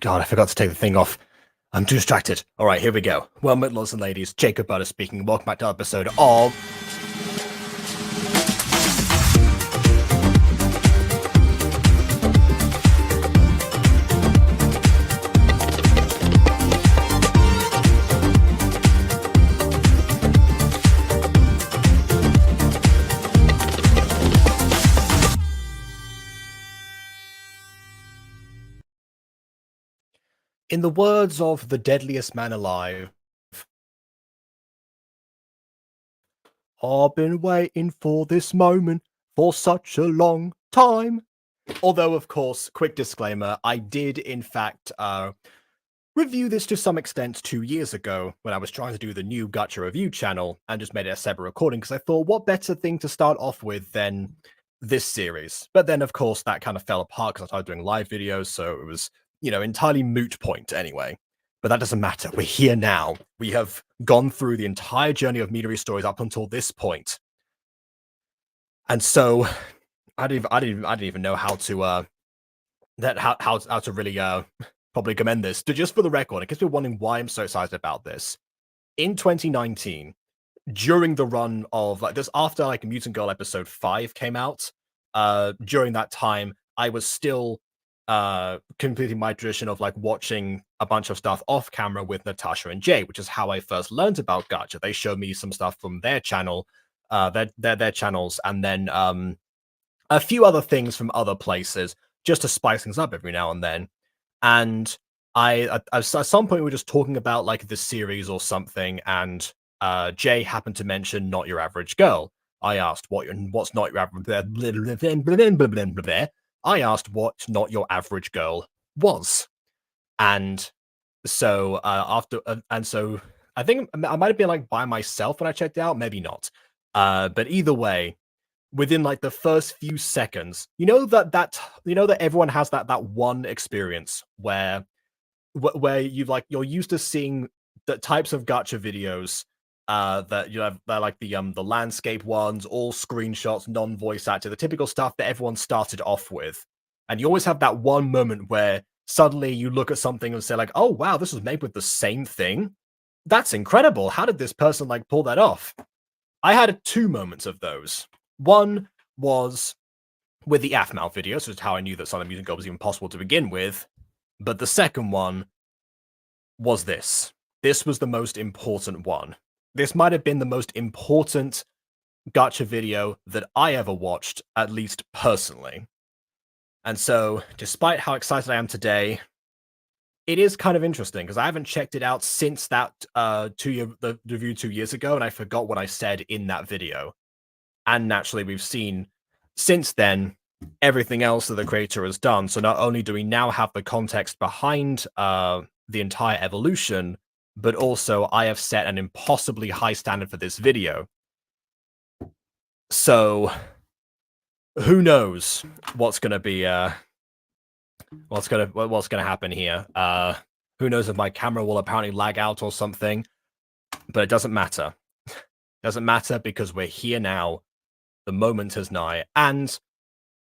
God, I forgot to take the thing off. I'm too distracted. All right, here we go. Well, lords and ladies, Jacob Butter speaking. Welcome back to our episode of... In the words of the deadliest man alive, I've been waiting for this moment for such a long time. Although, of course, quick disclaimer, I did, in fact, review this to some extent 2 years ago when I was trying to do the new Gacha review channel and just made it a separate recording because I thought, what better thing to start off with than this series? But then, of course, that kind of fell apart because I started doing live videos, so it was, entirely moot point anyway. But that doesn't matter. We're here now. We have gone through the entire journey of MidoriStories up until this point. And so I didn't even know how to how to really probably commend this. Just for the record, in case you're wondering why I'm so excited about this, in 2019, during the run of this, after Mutant Girl episode 5 came out, during that time, I was still completing my tradition of watching a bunch of stuff off camera with Natasha and Jay, which is how I first learned about Gacha. They showed me some stuff from their channel, their channels, and then a few other things from other places, just to spice things up every now and then. And at some point we were just talking about the series or something, and Jay happened to mention Not Your Average Girl. I asked what's Not Your Average. I asked what Not Your Average Girl was, and so so I think I might have been by myself when I checked it out, maybe not. But either way, within the first few seconds, that everyone has that one experience where you're used to seeing the types of gacha videos that they're the landscape ones, all screenshots, non-voice acted, the typical stuff that everyone started off with. And you always have that one moment where suddenly you look at something and say oh wow, this was made with the same thing. That's incredible. How did this person pull that off? I had 2 moments of those. One was with the Aphmau videos, which is how I knew that Silent Mutant Girl was even possible to begin with. But the second one was this. This was the most important one. This might have been the most important gacha video that I ever watched, at least personally. And so, despite how excited I am today, it is kind of interesting because I haven't checked it out since that the review 2 years ago, and I forgot what I said in that video. And naturally, we've seen since then everything else that the creator has done. So not only do we now have the context behind the entire evolution, but also I have set an impossibly high standard for this video. So who knows what's gonna be what's gonna happen here? Who knows if my camera will apparently lag out or something? But it doesn't matter. Doesn't matter because we're here now. The moment is nigh, and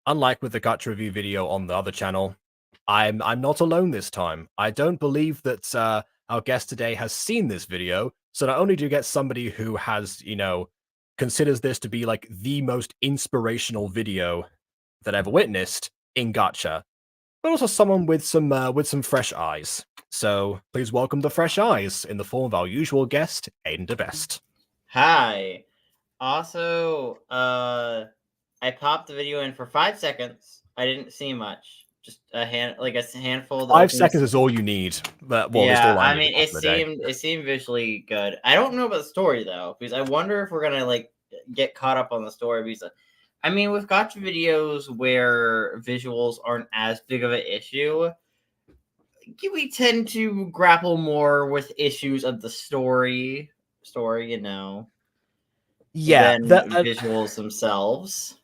unlike with the Gacha review video on the other channel, I'm not alone this time. I don't believe that our guest today has seen this video, so not only do you get somebody who has, considers this to be the most inspirational video that I've ever witnessed in Gacha, but also someone with some fresh eyes. So please welcome the fresh eyes in the form of our usual guest, Aiden DeBest. Hi. Also, I popped the video in for 5 seconds. I didn't see much. Just a handful. Of 5 seconds is all you need. But yeah, I mean, it seemed visually good. I don't know about the story though, because I wonder if we're gonna get caught up on the story. Because, I mean, with gacha videos where visuals aren't as big of an issue, we tend to grapple more with issues of the story. Yeah, than visuals themselves.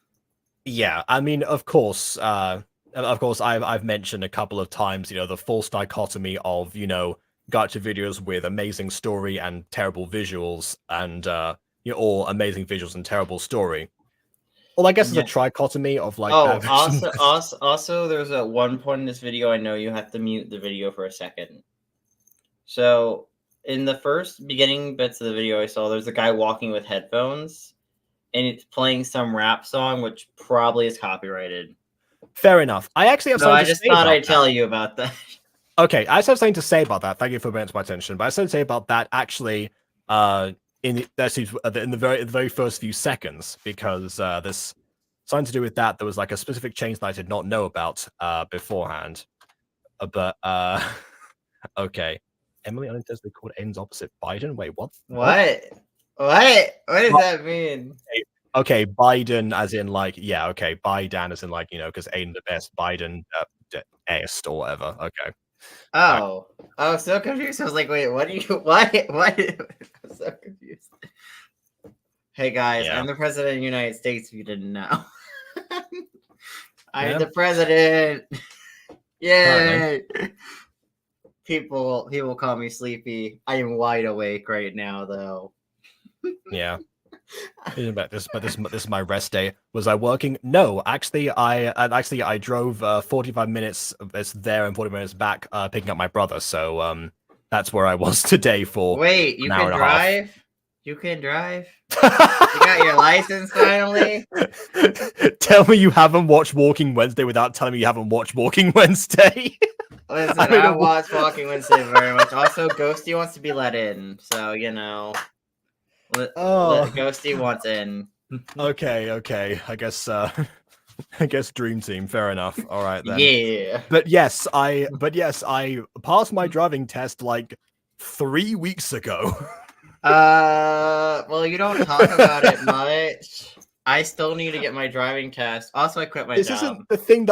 Yeah, I mean, of course, I've mentioned a couple of times, the false dichotomy of, gacha videos with amazing story and terrible visuals, and or amazing visuals and terrible story. Well, I guess it's a trichotomy of like. Oh, also, there's a one point in this video. I know you have to mute the video for a second. So, in the first beginning bits of the video I saw, there's a guy walking with headphones, and it's playing some rap song, which probably is copyrighted. Fair enough. I actually have something I just thought I'd tell you about that. Okay, I just have something to say about that. Thank you for bringing it to my attention. But I have something to say about that actually in the very first few seconds, because there's something to do with that. There was like a specific change that I did not know about beforehand. But okay. Emily unintentionally called Aiden's opposite Biden. Wait, what? What does that mean? Okay, Biden as in like, yeah, okay, Biden as in like, you know, because Aiden the best, Biden asked or whatever. Okay. Oh, I was so confused. I was like, wait, what do you, why? I'm so confused. Hey guys, I'm the president of the United States, if you didn't know. I'm the president. Yay! People call me sleepy. I am wide awake right now, though. Yeah. But this is my rest day. Was I working? No, actually, I drove 45 minutes there and 40 minutes back, picking up my brother. So that's where I was today for. Wait, you can drive? You can drive? You got your license finally? Tell me you haven't watched Walking Wednesday without telling me you haven't watched Walking Wednesday. Listen, I watch Walking Wednesday very much. Also, Ghosty wants to be let in, so you know. Ghosty wants in. Okay. I guess Dream Team. Fair enough. All right then. Yeah. But yes, I passed my driving test like 3 weeks ago. Well, you don't talk about it much. I still need to get my driving test. Also, I quit my job. This isn't the thing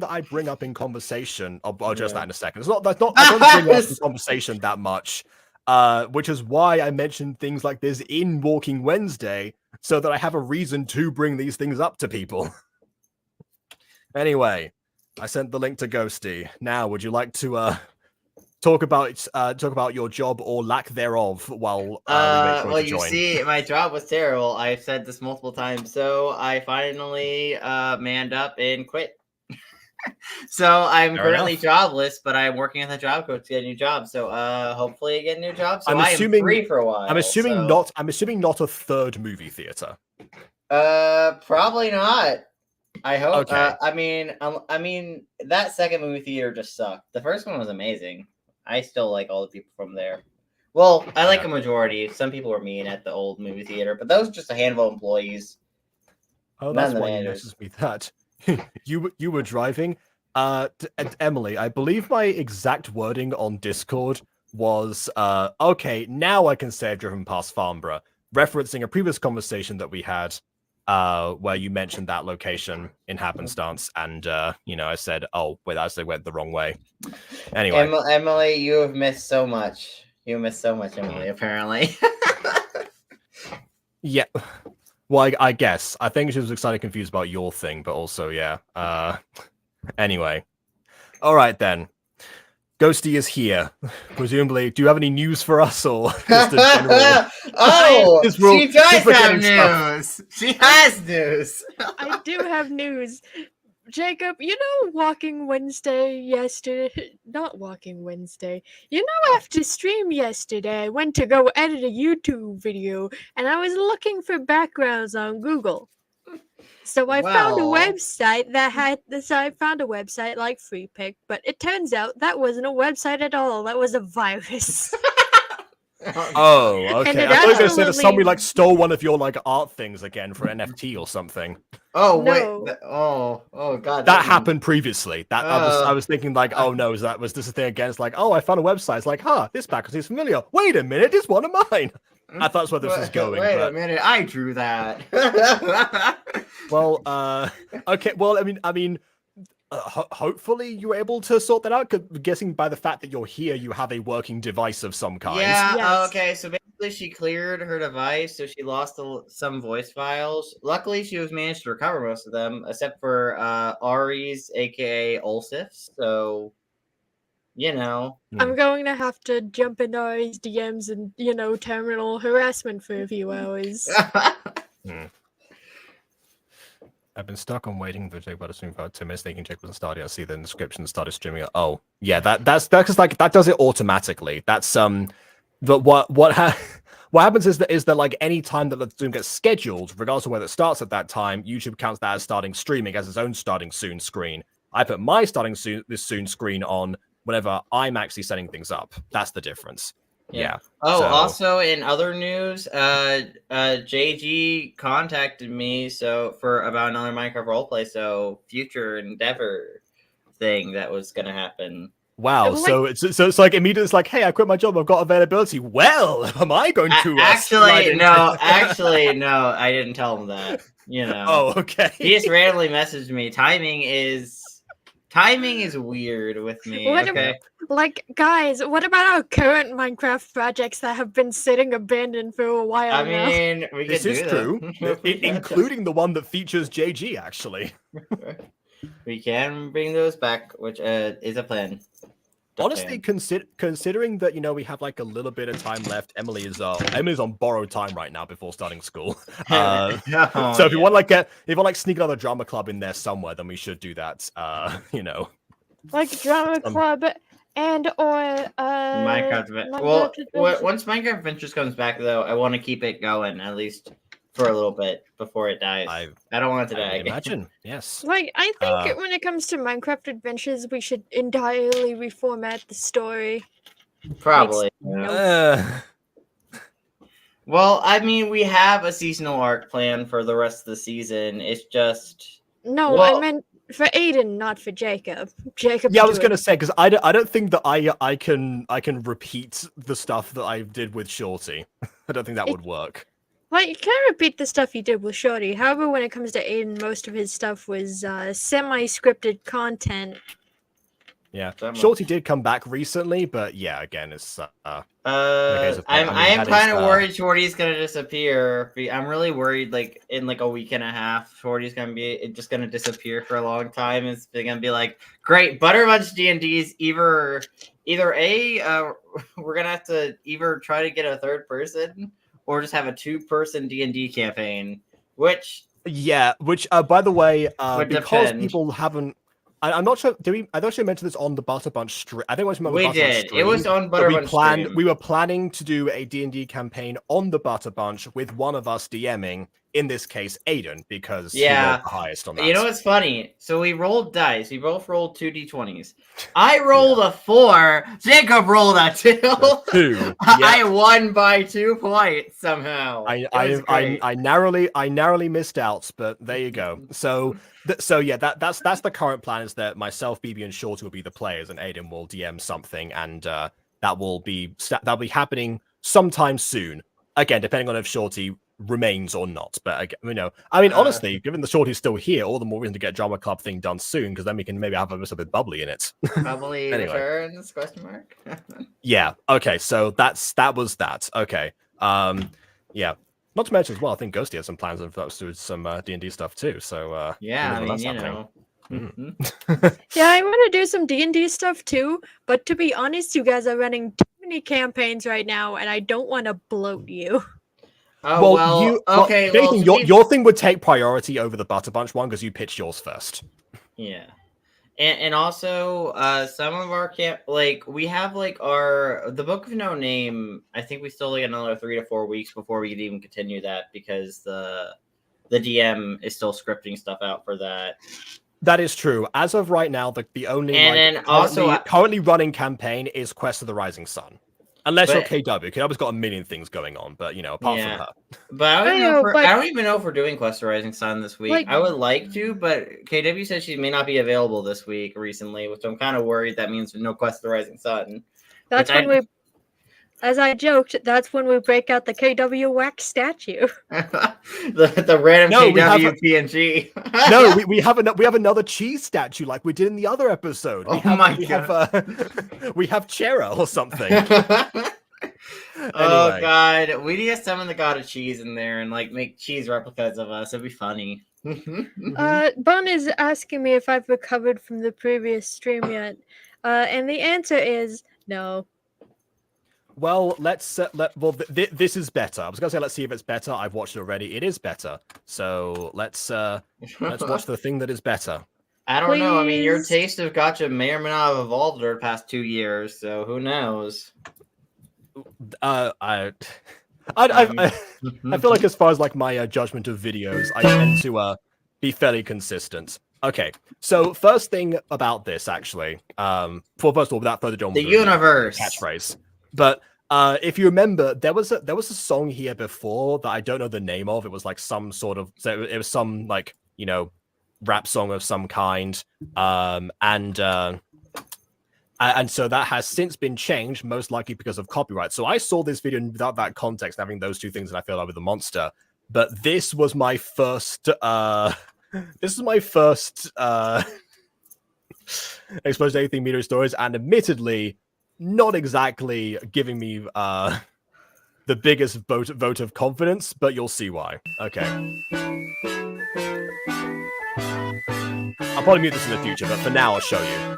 that I bring up in conversation. I'll just that in a second. I don't bring up in conversation that much. Which is why I mentioned things like this in Walking Wednesday, so that I have a reason to bring these things up to people. Anyway, I sent the link to Ghosty. Now, would you like to talk about your job or lack thereof while we wait for you to join? You see, my job was terrible. I've said this multiple times, so I finally manned up and quit. So I'm currently jobless, but I'm working at the job coach to get a new job. So hopefully I get a new job. So I am free for a while. I'm assuming not a third movie theater. Probably not. I hope. Okay. I mean, that second movie theater just sucked. The first one was amazing. I still like all the people from there. Well, I like a majority. Some people were mean at the old movie theater, but those were just a handful of employees. Oh, that's why you messaged me that. you were driving. Emily, I believe my exact wording on Discord was okay, now I can say I've driven past Farnborough, referencing a previous conversation that we had where you mentioned that location in happenstance, and I said, oh wait, I actually went the wrong way. Anyway, Emily, you have missed so much. You missed so much, Emily, apparently. Yeah. Well, I guess. I think she was excited, confused about your thing, but also, yeah. Anyway. All right, then. Ghosty is here. Presumably, do you have any news for us, or just a general... She does have news! She has news! I do have news. Jacob, you know Walking Wednesday yesterday? Not Walking Wednesday. You know after stream yesterday, I went to go edit a YouTube video, and I was looking for backgrounds on Google. So I found a website that had this. I found a website like FreePic, but it turns out that wasn't a website at all. That was a virus. Oh, okay. I thought you were going to say that somebody like stole one of your like art things again for NFT or something. Oh No. wait! Oh god! That happened previously. That I was thinking like, oh no, was this a thing again? It's like, oh, I found a website. It's like, this background is familiar. Wait a minute, it's one of mine. I thought that's where this was going. Wait a minute, I drew that. Well, okay. Well, I mean, hopefully you were able to sort that out. Guessing by the fact that you're here, you have a working device of some kind. Yeah. Yes. Okay. So basically, she cleared her device, so she lost some voice files. Luckily, she was managed to recover most of them, except for Ari's, aka Olsif's. So, I'm going to have to jump into Ari's DMs and terminal harassment for a few hours. I've been stuck on waiting for Jake to stream for 2 minutes, thinking Jake wasn't starting. I see the description started streaming it. Oh, yeah, that's because like that does it automatically. That's but what happens is that like any time that the Zoom gets scheduled, regardless of whether it starts at that time, YouTube counts that as starting streaming as its own starting soon screen. I put my starting soon screen on whenever I'm actually setting things up. That's the difference. Yeah. Oh, also in other news, JG contacted me for about another Minecraft roleplay, so future endeavor thing that was gonna happen. Wow, so it's like immediately it's like, hey, I quit my job, I've got availability. Well, am I going to actually no, I didn't tell him that. Oh, okay. He just randomly messaged me. Timing is weird with me. Like, guys, what about our current Minecraft projects that have been sitting abandoned for a while now? I mean, this is true, including the one that features JG, actually. We can bring those back, which is a plan. Honestly, considering that we have like a little bit of time left, Emily's on borrowed time right now before starting school. So if you want like sneak another drama club in there somewhere, then we should do that. Like drama club and or Minecraft. Well, once Minecraft Adventures comes back, though, I want to keep it going at least for a little bit before it dies. I don't want it to die again. Imagine, yes. Like, I think when it comes to Minecraft Adventures, we should entirely reformat the story. Probably. Well, I mean, we have a seasonal arc plan for the rest of the season. It's just I meant for Aiden, not for Jacob. Yeah, I was gonna say because I don't think that I can repeat the stuff that I did with Shorty. I don't think that would work. Well, you can repeat the stuff you did with Shorty. However, when it comes to Aiden, most of his stuff was semi-scripted content. Yeah, Shorty did come back recently, but yeah, again, it's I am kind of worried Shorty's gonna disappear. I'm really worried, like in like a week and a half, Shorty's gonna be just gonna disappear for a long time. It's gonna be like, great, Butterbunch D&D's either we're gonna have to either try to get a third person or just have a 2-person D&D campaign, which by the way, because depend. People haven't. I'm not sure. I don't sure we mentioned this on the Butterbunch stream. I think it was on the Butterbunch did. Stream, it was on Butterbunch stream. We were planning to do a D&D campaign on the Butterbunch with one of us DMing. In this case, Aiden, because he rolled the highest on that. You know what's funny? So we rolled dice. We both rolled 2 d20s. I rolled a 4. Jacob rolled a 2. 2. I won by 2 points somehow. I narrowly missed out, but there you go. So yeah, that's the current plan, is that myself, BB, and Shorty will be the players, and Aiden will DM something, and that'll be happening sometime soon. Again, depending on if Shorty remains or not, but honestly, given the Shorty's still here, all the more reason to get Drama Club thing done soon, because then we can maybe have a little bit bubbly in it. Bubbly returns? ? Yeah. Okay. So that was that. Okay. Yeah. Not to mention as well, I think Ghosty has some plans of some D&D stuff too. So yeah, I mean, yeah, I want to do some D&D stuff too, but to be honest, you guys are running too many campaigns right now, and I don't want to bloat you. Oh, your thing would take priority over the Butterbunch one because you pitched yours first. Yeah, and also some of our we have the Book of No Name. I think we still another 3 to 4 weeks before we could even continue that, because the DM is still scripting stuff out for that. That is true. As of right now, the only currently running campaign is Quest of the Rising Sun. Unless you're KW. KW's got a million things going on, but apart from her. But I don't even know if we're doing Quest of Rising Sun this week. I would like to, but KW said she may not be available this week recently, which I'm kind of worried that means no Quest of the Rising Sun. That's when as I joked, that's when we break out the KW wax statue. the random KW PNG. No, we have another cheese statue like we did in the other episode. We have Chera or something. Oh god, we need to summon the god of cheese in there and make cheese replicas of us. It'd be funny. Bun is asking me if I've recovered from the previous stream yet, and the answer is no. Well, this is better. I was gonna say let's see if it's better. I've watched it already. It is better. So let's watch the thing that is better. I don't know. I mean, your Please. taste of Gacha may or may not have evolved over the past 2 years, so who knows? I feel like as far as like my judgment of videos, I tend to be fairly consistent. Okay, so first thing about this actually, first of all, without further ado, The universe catchphrase. But if you remember, there was a song here before that I don't know the name of. It was like some sort of it was some like rap song of some kind, and so that has since been changed, most likely because of copyright. So I saw this video without that context, having those two things, and I fell out with the monster. But this was my first. This is my first exposure to anything MidoriStories, and admittedly, not exactly giving me the biggest vote of confidence. But you'll see why. Okay. I'll probably mute this in the future, but for now, I'll show you.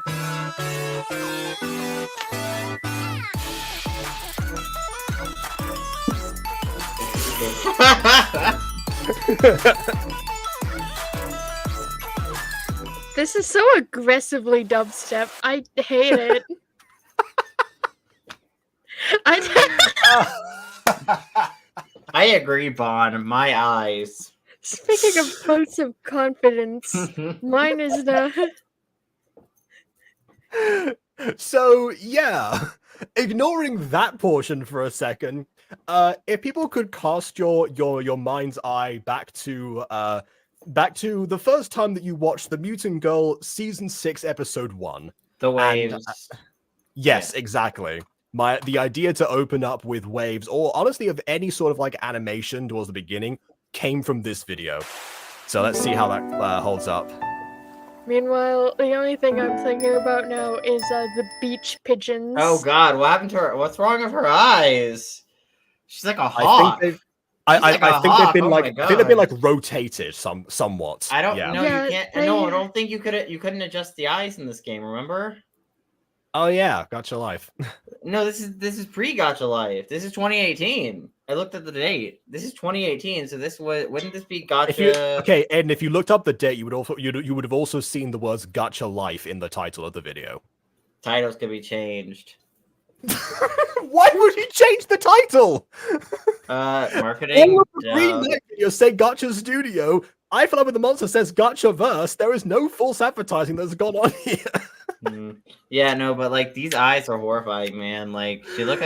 This is so aggressively dubstep. I hate it. I agree, Bon. My eyes. Speaking of votes of confidence, mine is the. So yeah, ignoring that portion for a second, if people could cast your mind's eye back to the first time that you watched the Mutant Girl season 6 episode 1. The waves. And, yes, yeah. Exactly. The idea to open up with waves, or honestly of any sort of like animation towards the beginning, came from this video. So let's see how that holds up. Meanwhile, the only thing I'm thinking about now is the beach pigeons. Oh God, what happened to her? What's wrong with her eyes? She's like a hawk. I think they've been I think they've been like rotated somewhat. I don't know. Yeah, you can't. No, I don't think you couldn't adjust the eyes in this game. Remember? Oh yeah, Gacha Life. No, this is pre Gacha Life. This is 2018. I looked at the date. This is 2018. So wouldn't this be Gacha? Okay, and if you looked up the date, you would have also seen the words Gacha Life in the title of the video. Titles could be changed. Why would you change the title? Marketing. You say Gacha Studio. I Fell Out with the Monster says Gacha Verse. There is no false advertising that's gone on here. Yeah, no, but like these eyes are horrifying, man. Like she looks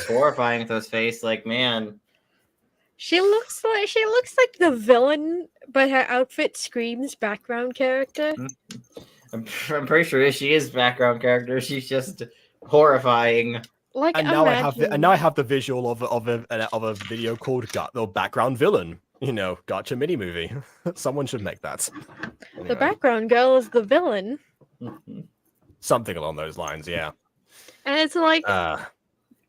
horrifying with those face. Like, man, she looks like the villain, but her outfit screams background character. I'm pretty sure she is background character. She's just horrifying. Like, and now I have the visual of a video called the Background Villain. Gacha mini movie. Someone should make that. Anyway. The background girl is the villain. Something along those lines, yeah. And it's like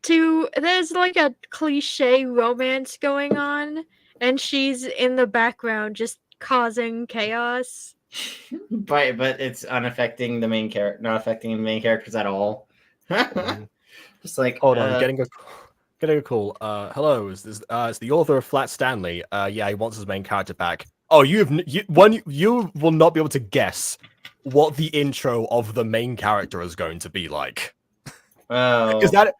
there's like a cliche romance going on, and she's in the background just causing chaos. But it's unaffecting the main character, not affecting the main characters at all. Just like hold on, getting a call. Hello, is this it's the author of Flat Stanley. Yeah, he wants his main character back. Oh, you will not be able to guess what the intro of the main character is going to be like. Oh, because that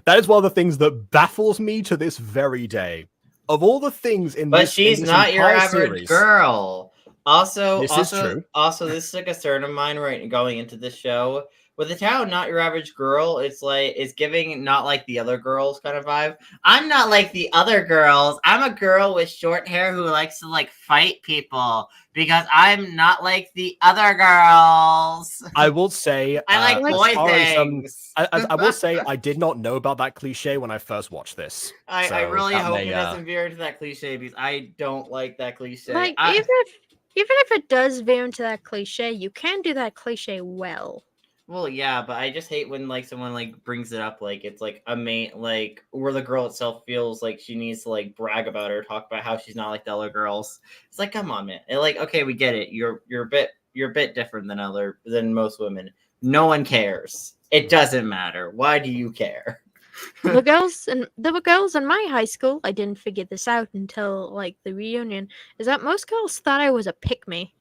is one of the things that baffles me to this very day. Of all the things in but this, she's in this not your average series, girl. Also, this is true. Also, this is a concern of mine right going into this show. With the town, not your average girl, it's giving not like the other girls kind of vibe. I'm not like the other girls. I'm a girl with short hair who likes to like fight people because I'm not like the other girls. I will say I like boy things. I will say I did not know about that cliche when I first watched this. I really hope it doesn't veer into that cliche because I don't like that cliche. Like even if it does veer into that cliche, you can do that cliche well. Well, yeah, but I just hate when like someone like brings it up like it's like a main like where the girl itself feels like she needs to like brag about her, talk about how she's not like the other girls. It's like, come on, man. And like, okay, we get it. You're a bit different than most women. No one cares. It doesn't matter. Why do you care? The girls in my high school, I didn't figure this out until like the reunion, is that most girls thought I was a pick-me.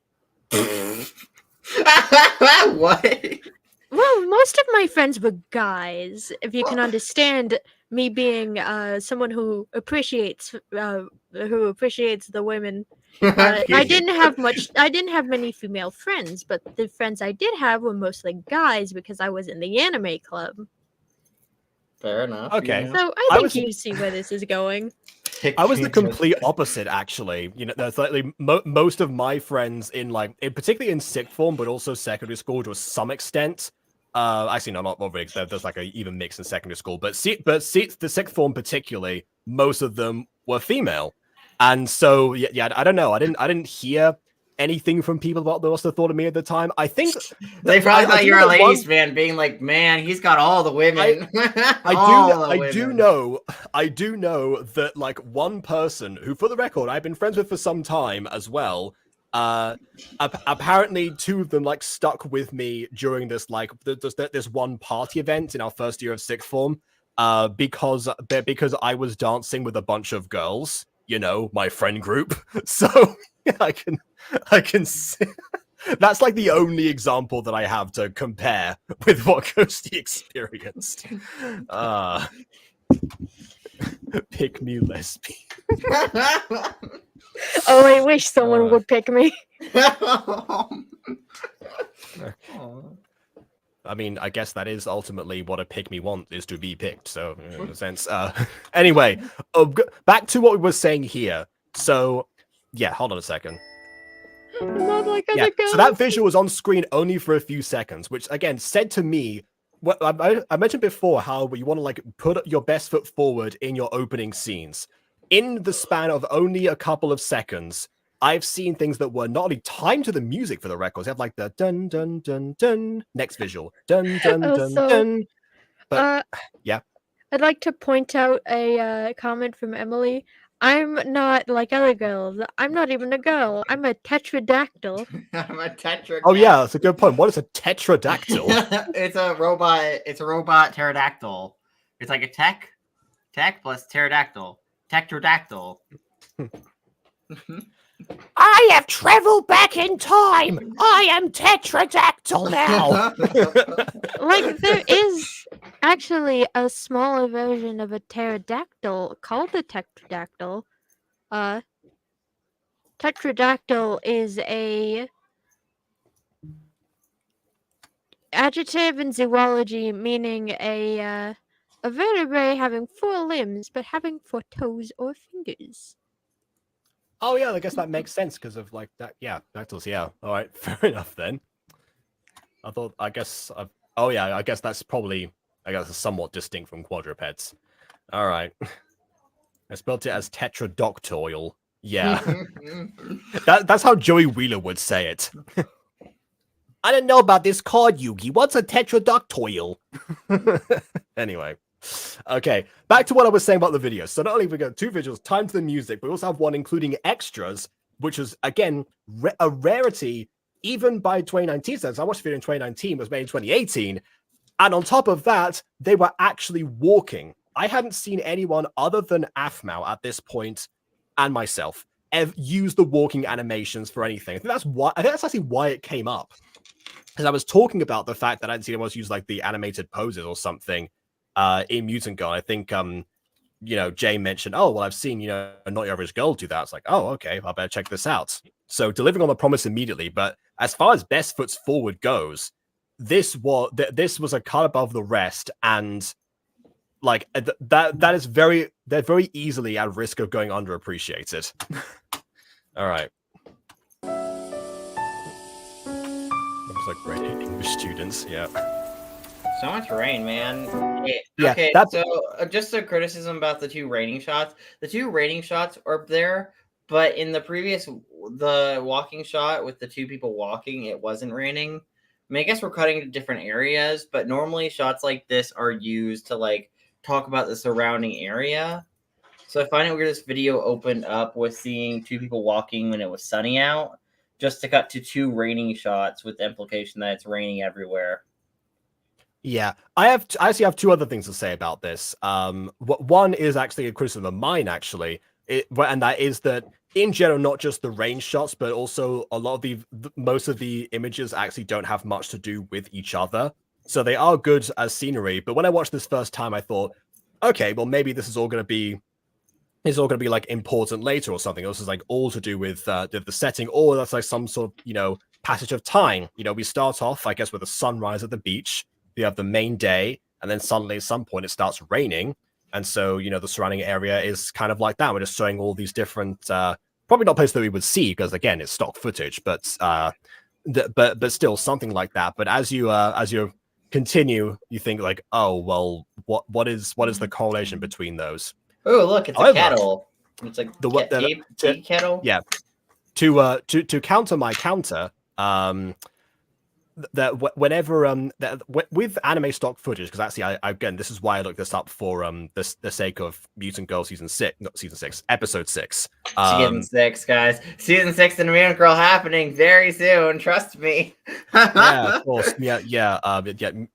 What? Well, most of my friends were guys. If you can understand me being someone who appreciates the women. I didn't have many female friends, but the friends I did have were mostly guys because I was in the anime club. Fair enough. Okay. You know? So I think you see where this is going. I was the complete opposite, actually. You know, that's like most of my friends particularly in sixth form, but also secondary school to some extent. Actually, no, not really. There's like a even mix in secondary school, but the sixth form particularly, most of them were female, and so yeah, I don't know. I didn't hear anything from people about what they thought of me at the time. I think they probably thought you were a ladies' man, being like, "Man, he's got all the women." I do know that like one person who, for the record, I've been friends with for some time as well. Apparently, two of them like stuck with me during this this one party event in our first year of sixth form. Because I was dancing with a bunch of girls, you know, my friend group. So I can see. That's like the only example that I have to compare with what Ghosty experienced. Pick me lesbian. Oh, I wish someone would pick me. I mean, I guess that is ultimately what a pick me want, is to be picked. So, in a sense. Anyway, back to what we were saying here. So, yeah, hold on a second. Not like other girls. So that visual was on screen only for a few seconds, which again said to me, what I mentioned before, how you want to like put your best foot forward in your opening scenes. In the span of only a couple of seconds, I've seen things that were not only timed to the music for the records. They have like the dun dun dun dun next visual, dun dun dun dun. But yeah, I'd like to point out a comment from Emily. I'm not like other girls. I'm not even a girl. I'm a tetradactyl. I'm a tetradactyl. Oh yeah, that's a good point. What is a tetradactyl? It's a robot. It's a robot pterodactyl. It's like a tech plus pterodactyl. Tetradactyl. I have traveled back in time. I am tetradactyl now. Like, there is actually a smaller version of a pterodactyl called the tetradactyl. Tetradactyl is a adjective in zoology meaning a vertebrae having 4 limbs but having 4 toes or fingers. Oh yeah, I guess that makes sense because of like that. Yeah, dactyls. Yeah. All right, fair enough then. I guess that's probably somewhat distinct from quadrupeds. All right. I spelled it as tetradoctoil. Yeah. That's how Joey Wheeler would say it. I didn't know about this card, Yugi. What's a tetradoctoil? Anyway. Okay, back to what I was saying about the video. So not only have we got 2 visuals timed to the music, but we also have one including extras, which is, again, a rarity even by 2019 standards. I watched the video in 2019, it was made in 2018. And on top of that, they were actually walking. I hadn't seen anyone other than Afmau at this point, and myself, use the walking animations for anything. I think that's actually why it came up. Because I was talking about the fact that I didn't see anyone use like the animated poses or something in Mutant Girl. I think Jay mentioned, oh well, I've seen Not Your Average Girl do that. It's like, oh okay, I better check this out. So delivering on the promise immediately. But as far as best foot forward goes, this was a cut above the rest, and like that is they're very easily at risk of going underappreciated. All right. Looks like great English students, yeah. So much rain, man. Yeah, okay, so just a criticism about the 2 raining shots. The 2 raining shots are up there, but in the walking shot with the 2 people walking, it wasn't raining. I mean, I guess we're cutting to different areas, but normally shots like this are used to like talk about the surrounding area. So I find it weird this video opened up with seeing 2 people walking when it was sunny out, just to cut to 2 raining shots with the implication that it's raining everywhere. Yeah, I actually have two other things to say about this. One is actually a criticism of mine, actually, and that is that in general, not just the range shots, but also a lot of most of the images actually don't have much to do with each other. So they are good as scenery. But when I watched this first time, I thought, okay, well maybe this is all going to be like important later or something. This is like all to do with the setting, or that's like some sort of passage of time. We start off, I guess, with a sunrise at the beach. You have the main day, and then suddenly at some point it starts raining, and so the surrounding area is kind of like that. We're just showing all these different, probably not places that we would see because again it's stock footage, but still something like that. But as you continue, you think like, oh well, what is the correlation between those? Oh, look, it's a kettle. It's like the tea kettle. Yeah. To counter my counter, that whenever with anime stock footage, because actually again this is why I looked this up for the sake of Mutant Girl episode 6. Season 6, guys. Season 6 and Mutant Girl happening very soon. Trust me. Yeah, of course. Yeah.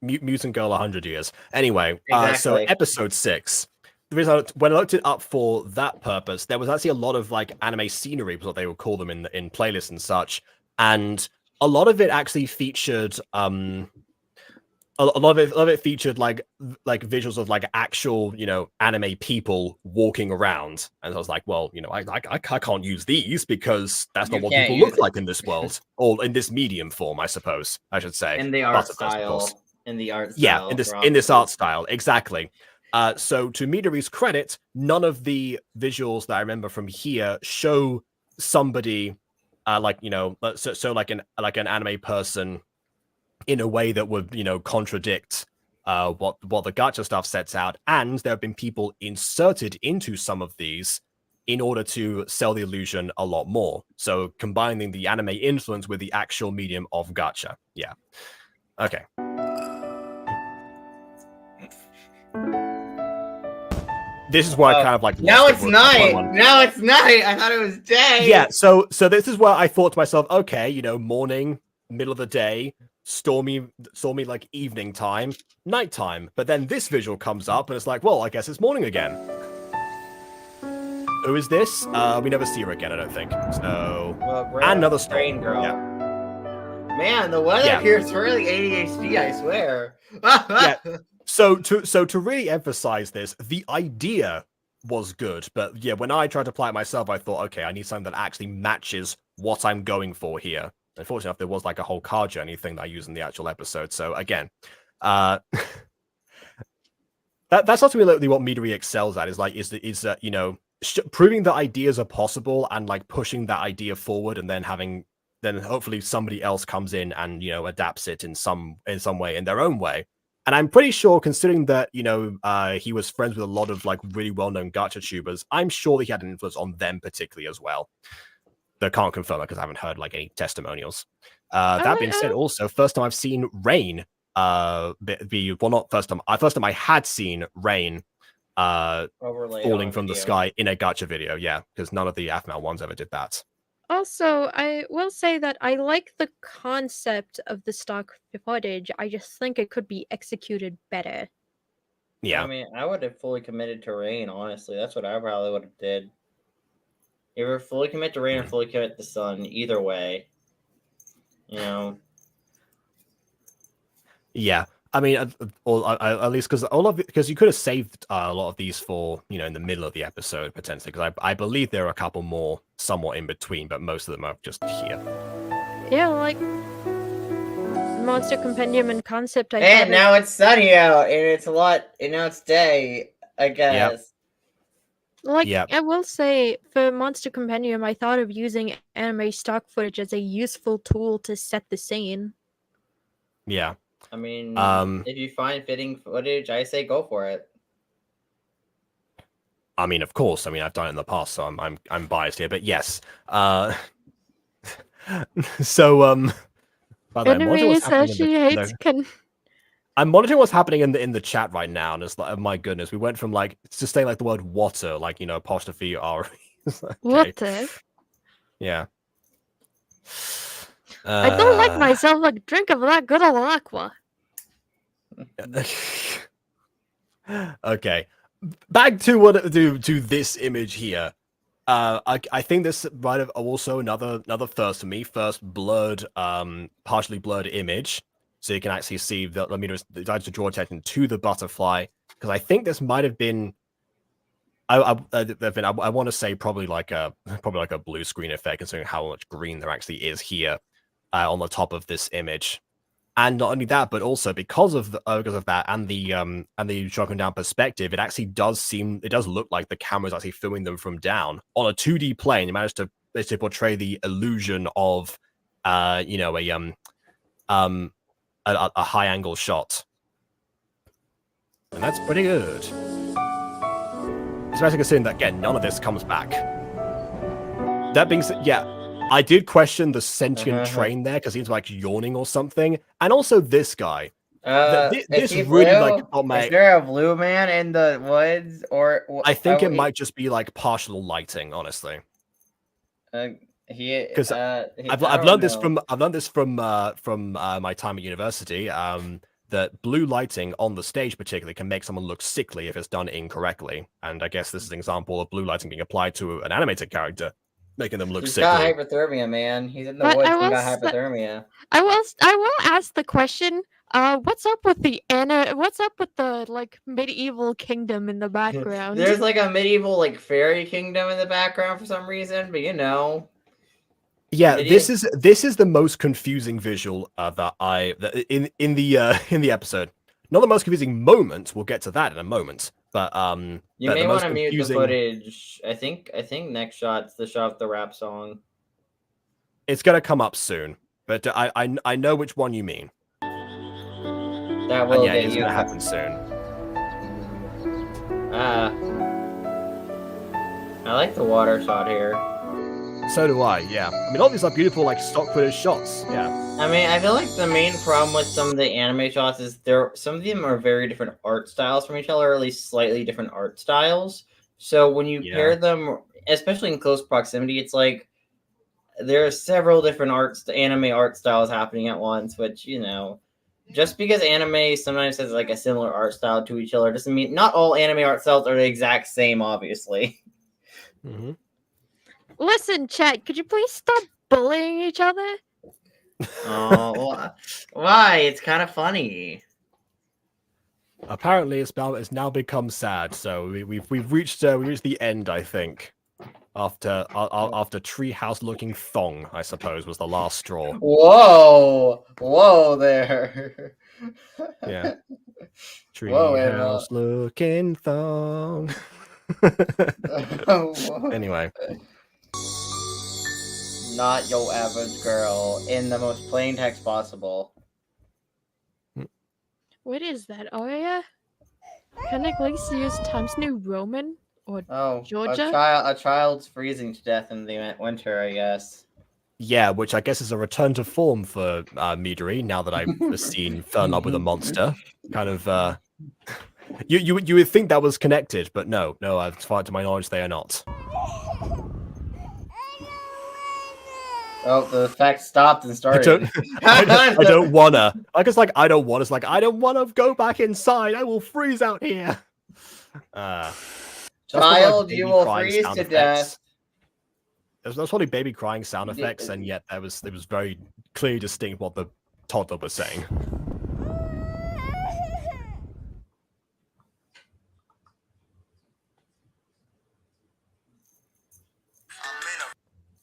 Mutant Girl 100 years. Anyway, exactly. So episode 6. The reason when I looked it up for that purpose, there was actually a lot of like anime scenery, was what they would call them in playlists and such, and a lot of it actually featured a lot of it featured like visuals of like actual anime people walking around, and I was like, well, I can't use these because that's not what people look like in this world or in this medium form, I suppose I should say. In the art style. In the art style. Yeah, in this art style, exactly. So to Midori's credit, none of the visuals that I remember from here show somebody like an anime person in a way that would contradict what the gacha stuff sets out. And there have been people inserted into some of these in order to sell the illusion a lot more. So combining the anime influence with the actual medium of gacha. Yeah. Okay. This is where I kind of like. Now it's night. Now it's night. I thought it was day. Yeah. So this is where I thought to myself, okay, morning, middle of the day, stormy like evening time, nighttime. But then this visual comes up, and it's like, well, I guess it's morning again. Who is this? We never see her again, I don't think. So another Rain Girl. Yeah. Man, the weather here is really ADHD. I swear. Yeah. So to really emphasize this, the idea was good, but yeah, when I tried to apply it myself, I thought, okay, I need something that actually matches what I'm going for here. Unfortunately enough, there was like a whole car journey thing that I used in the actual episode. So again, that's ultimately what Midori excels at, is proving that ideas are possible and like pushing that idea forward, and then hopefully somebody else comes in and adapts it in some way, in their own way. And I'm pretty sure, considering that he was friends with a lot of like really well-known gacha tubers, I'm sure that he had an influence on them particularly as well. Though can't confirm it because I haven't heard like any testimonials. That being said, also first time I've seen rain. Not first time. First time I had seen rain falling from the sky in a gacha video. Yeah, because none of the AFMAL ones ever did that. Also, I will say that I like the concept of the stock footage. I just think it could be executed better. Yeah. I mean, I would have fully committed to rain, honestly. That's what I probably would have did. Either fully commit to rain or fully commit to sun. Either way. Yeah. I mean, at least because you could have saved a lot of these for in the middle of the episode potentially, because I believe there are a couple more somewhat in between, but most of them are just here. Yeah, like Monster Compendium and Concept. And now it's sunny out, and it's a lot, and now it's day, I guess. Yep. I will say, for Monster Compendium, I thought of using anime stock footage as a useful tool to set the scene. Yeah. I mean, if you find fitting footage, I say go for it. I mean, of course. I mean, I've done it in the past, so I'm biased here, but yes. So by the way, I'm monitoring what's happening in the chat right now, and it's like, oh my goodness, we went from like just saying like the word water, like apostrophe R. Okay. Water. Yeah. I don't like myself like drink of that good old aqua. Okay, back to this image here. I think this might have also another first for me, first blurred, partially blurred image, so you can actually see that. Let me just decide to draw attention to the butterfly, because I think this might have been. I want to say probably like a blue screen effect, considering how much green there actually is here on the top of this image. And not only that, but also because of that and the shotgun down perspective, it actually does look like the camera's actually filming them from down on a 2D plane. It managed to basically portray the illusion of a high angle shot, and that's pretty good. Especially considering that again, none of this comes back. That being said, yeah. I did question the sentient train there because he's like yawning or something, and also this guy. This really like got my. Is there a blue man in the woods, or I think it might just be like partial lighting, honestly. Because I've learned this from my time at university. That blue lighting on the stage particularly can make someone look sickly if it's done incorrectly, and I guess this is an example of blue lighting being applied to an animated character, making them look sickly. He's got hypothermia, man. He's in the woods and got hypothermia. I will ask the question. What's up with the like medieval kingdom in the background? There's like a medieval like fairy kingdom in the background for some reason, but you know. Yeah, this is the most confusing visual in the episode. Not the most confusing moment. We'll get to that in a moment. But you may want to mute the footage. I think next shot's the shot of the rap song. It's gonna come up soon, but I know which one you mean. That will get it's gonna happen soon. I like the water shot here. So do I, yeah. I mean, all these are beautiful, like, stock footage shots, yeah. I mean, I feel like the main problem with some of the anime shots is some of them are very different art styles from each other, or at least slightly different art styles. So when you pair them, especially in close proximity, it's like there are several different anime art styles happening at once, which, you know, just because anime sometimes has like a similar art style to each other doesn't mean not all anime art styles are the exact same, obviously. Mm-hmm. Listen, chat, could you please stop bullying each other? Oh, well, why? It's kind of funny. Apparently, it's now become sad. So we've reached the end, I think. After treehouse looking thong, I suppose, was the last straw. Whoa there. Yeah. Treehouse looking thong. Anyway. Not your average girl in the most plain text possible. What is that, Aria? Panic likes to use Times New Roman or Georgia? A child's freezing to death in the winter, I guess. Yeah, which I guess is a return to form for Midori, now that I've seen Fell in Love with a Monster. Kind of, you would think that was connected, but no, as far to my knowledge, they are not. Oh, the effect stopped and started. I don't wanna. I guess I don't want. It's like I don't want to go back inside. I will freeze out here. Child, you will freeze to death. There's probably baby crying sound effects, and yet it was very clearly distinct what the toddler was saying.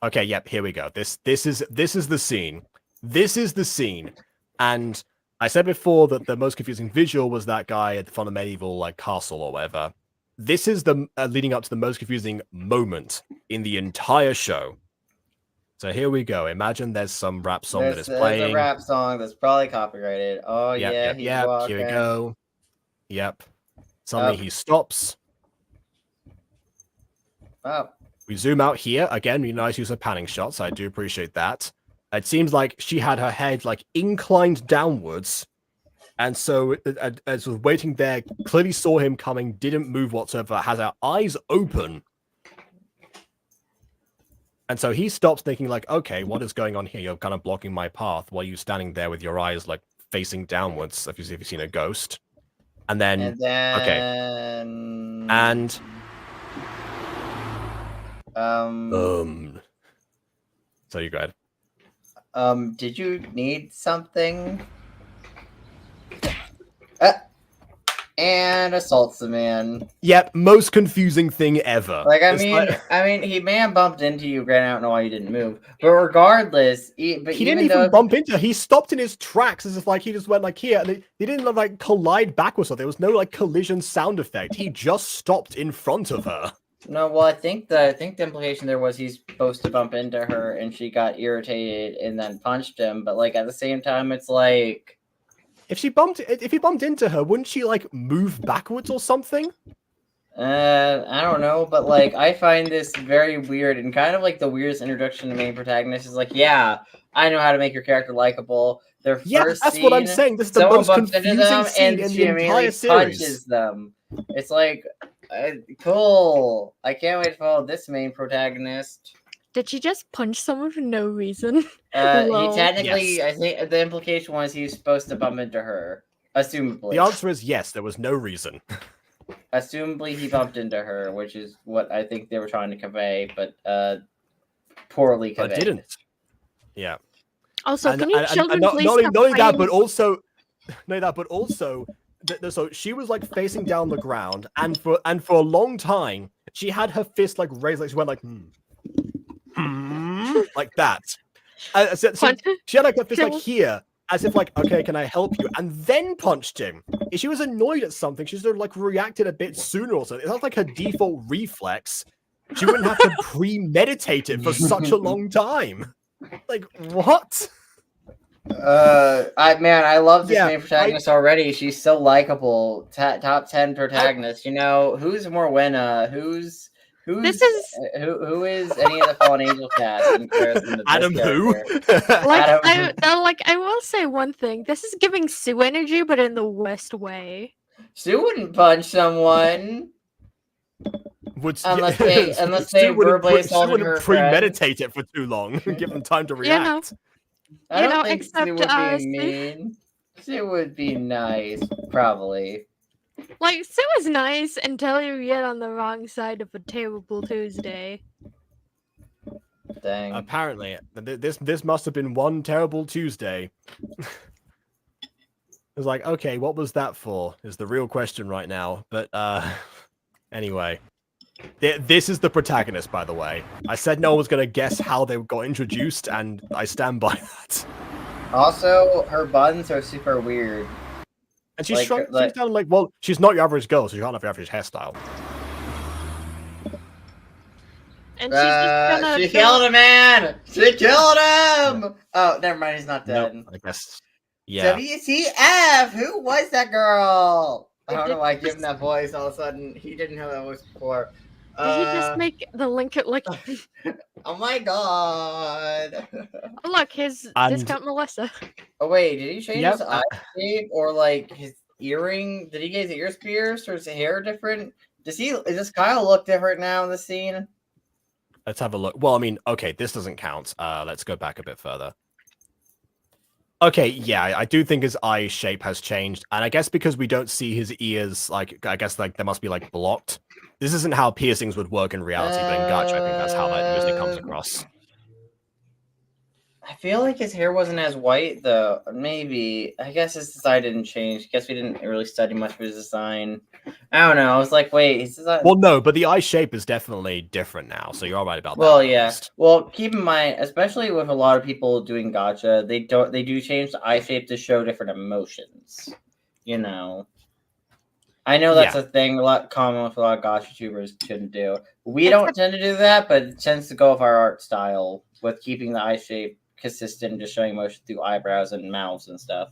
Okay, yep, here we go. This is the scene. This is the scene. And I said before that the most confusing visual was that guy at the front of medieval like castle or whatever. This is the leading up to the most confusing moment in the entire show. So here we go. Imagine there's some rap song that is playing. There's a rap song that's probably copyrighted. Oh yep, here we go. Yep. Suddenly he stops. Oh. We zoom out here. Again, nice use of panning shots. I do appreciate that. It seems like she had her head like inclined downwards. And so as was waiting there, clearly saw him coming, didn't move whatsoever, has her eyes open. And so he stops thinking like, okay, what is going on here? You're kind of blocking my path while you're standing there with your eyes like facing downwards. If you've seen a ghost, and then okay, and so you go ahead. Did you need something? And assaults the man. Yep, most confusing thing ever. Like, I mean, he may have bumped into you, granted, I don't know why you didn't move. But regardless, he didn't even bump into her. He stopped in his tracks as if like he just went like here, and he didn't like collide backwards. Or there was no like collision sound effect. He just stopped in front of her. No, well, I think the implication there was he's supposed to bump into her, and she got irritated and then punched him. But like at the same time, it's like. If he bumped into her, wouldn't she like move backwards or something? I don't know, but like I find this very weird and kind of like the weirdest introduction to main protagonist is like, yeah, I know how to make your character likable. Their first that's scene, what I'm saying. This is the most confusing scene in the entire series. Punches them. It's like, cool. I can't wait to follow this main protagonist. Did she just punch someone for no reason? He technically, yes. I think the implication was he was supposed to bump into her. Assumably. The answer is yes, there was no reason. Assumably he bumped into her, which is what I think they were trying to convey, but poorly conveyed. But didn't. Yeah. Also, can you children please not stop only that, but also, so she was like facing down the ground, and for a long time, she had her fist like raised, like she went like, like that. So she had like a fist like here, as if like, okay, can I help you? And then punched him. If she was annoyed at something, she sort of like reacted a bit sooner or something. It's not like her default reflex. She wouldn't have to premeditate it for such a long time. Like, what? I love this main protagonist already. She's so likable. Top 10 protagonist. You know, who's Morwenna? Who is any of the Fallen Angel cast in comparison to Adam who? I will say one thing. This is giving Sue energy, but in the worst way. Sue wouldn't punch someone. Unless they verbally assaulted her premeditate it for too long. Give them time to react. I don't think Sue would be mean. Sue would be nice, probably. Like, Sue is nice until you get on the wrong side of a terrible Tuesday. Dang. Apparently, this must have been one terrible Tuesday. It's like, okay, what was that for? Is the real question right now. But anyway, this is the protagonist, by the way. I said no one was gonna guess how they got introduced, and I stand by that. Also, her buns are super weird. And she's down like, well, she's not your average girl, so she can't have your average hairstyle. And she's just gonna she killed a man! She killed him! Oh, never mind, he's not dead. Nope, I guess. Yeah. WTF! Who was that girl? I don't know why I give him that voice all of a sudden. He didn't have that voice before. Did he just make the link like... Oh my god! Look, his discount Melissa. Oh wait, did he change his eye shape or like his earring? Did he get his ears pierced or is his hair different? Does Kyle look different now in the scene? Let's have a look. Well, I mean, okay, this doesn't count. Let's go back a bit further. Okay, yeah, I do think his eye shape has changed, and I guess because we don't see his ears, like, I guess like they must be like blocked. This isn't how piercings would work in reality, but in Gacha, I think that's how that usually comes across. I feel like his hair wasn't as white, though. Maybe. I guess his design didn't change. I guess we didn't really study much of his design. I don't know. I was like, wait, his design... Well, no, but the eye shape is definitely different now, so you're all right about that. Well, yeah. Well, keep in mind, especially with a lot of people doing Gacha, they do change the eye shape to show different emotions. You know. I know that's a thing a lot common with a lot of Gacha tubers tend to do. We don't tend to do that, but it tends to go with our art style with keeping the eye shape consistent, just showing emotion through eyebrows and mouths and stuff.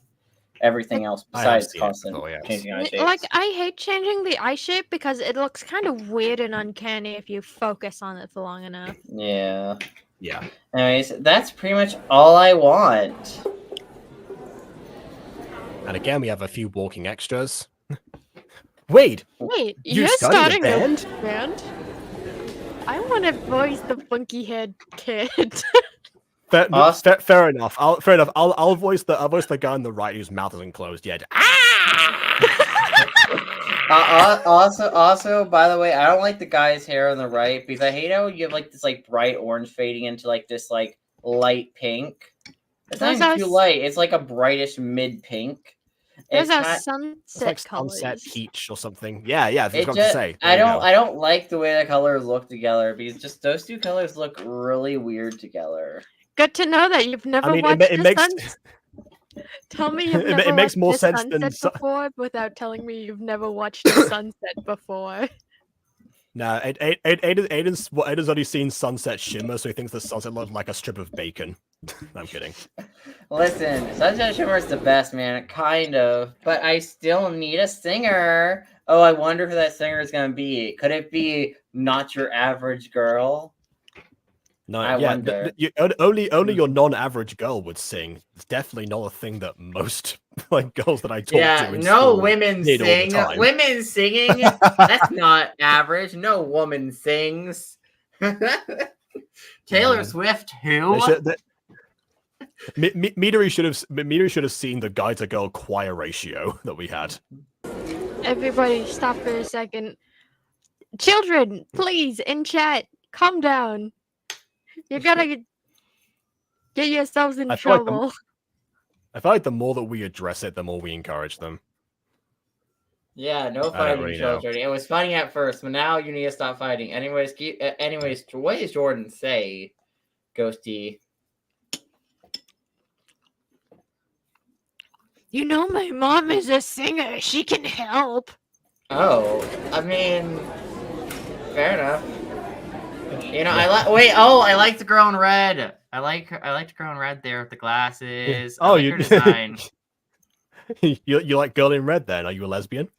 Everything else besides constant changing eye shapes. Like, I hate changing the eye shape because it looks kind of weird and uncanny if you focus on it for long enough. Yeah. Yeah. Anyways, that's pretty much all I want. And again, we have a few walking extras. Wait, you're starting a band? I want to voice the funky-haired kid. Fair enough. I'll voice the guy on the right whose mouth isn't closed yet. Also, by the way, I don't like the guy's hair on the right because I hate how you have like this like bright orange fading into like this like light pink. It's not even too light. It's like a brightish mid pink. Those are It's sunset like colors. sunset peach or something. Yeah, that's what I was just, to say. I don't like the way the colors look together because just those two colors look really weird together. Good to know that you've never watched the sunset. Tell me you've never makes more watched sense the than sunset before without telling me you've never watched the sunset before. No, Aiden's only seen Sunset Shimmer, so he thinks the sunset looks like a strip of bacon. I'm kidding. Listen, Sunset Shimmer is the best, man. Kind of. But I still need a singer. Oh, I wonder who that singer is going to be. Could it be Not Your Average Girl? No, I wonder. Only your non-average girl would sing. It's definitely not a thing that most like girls that I talk to in school women did all the sing. time. Women singing. That's not average. No woman sings. Taylor Swift, who? Midori should have seen the guy to girl choir ratio that we had. Everybody, stop for a second. Children, please, in chat, calm down. You gotta get yourselves in trouble. I feel like the more that we address it, the more we encourage them. Yeah, no fighting, children. It was funny at first, but now you need to stop fighting. Anyways, what does Jordan say, Ghosty? You know my mom is a singer. She can help. Oh, I mean, fair enough. You know, I like the girl in red. I like the girl in red there with the glasses. Oh, her design. you like girl in red then? Are you a lesbian?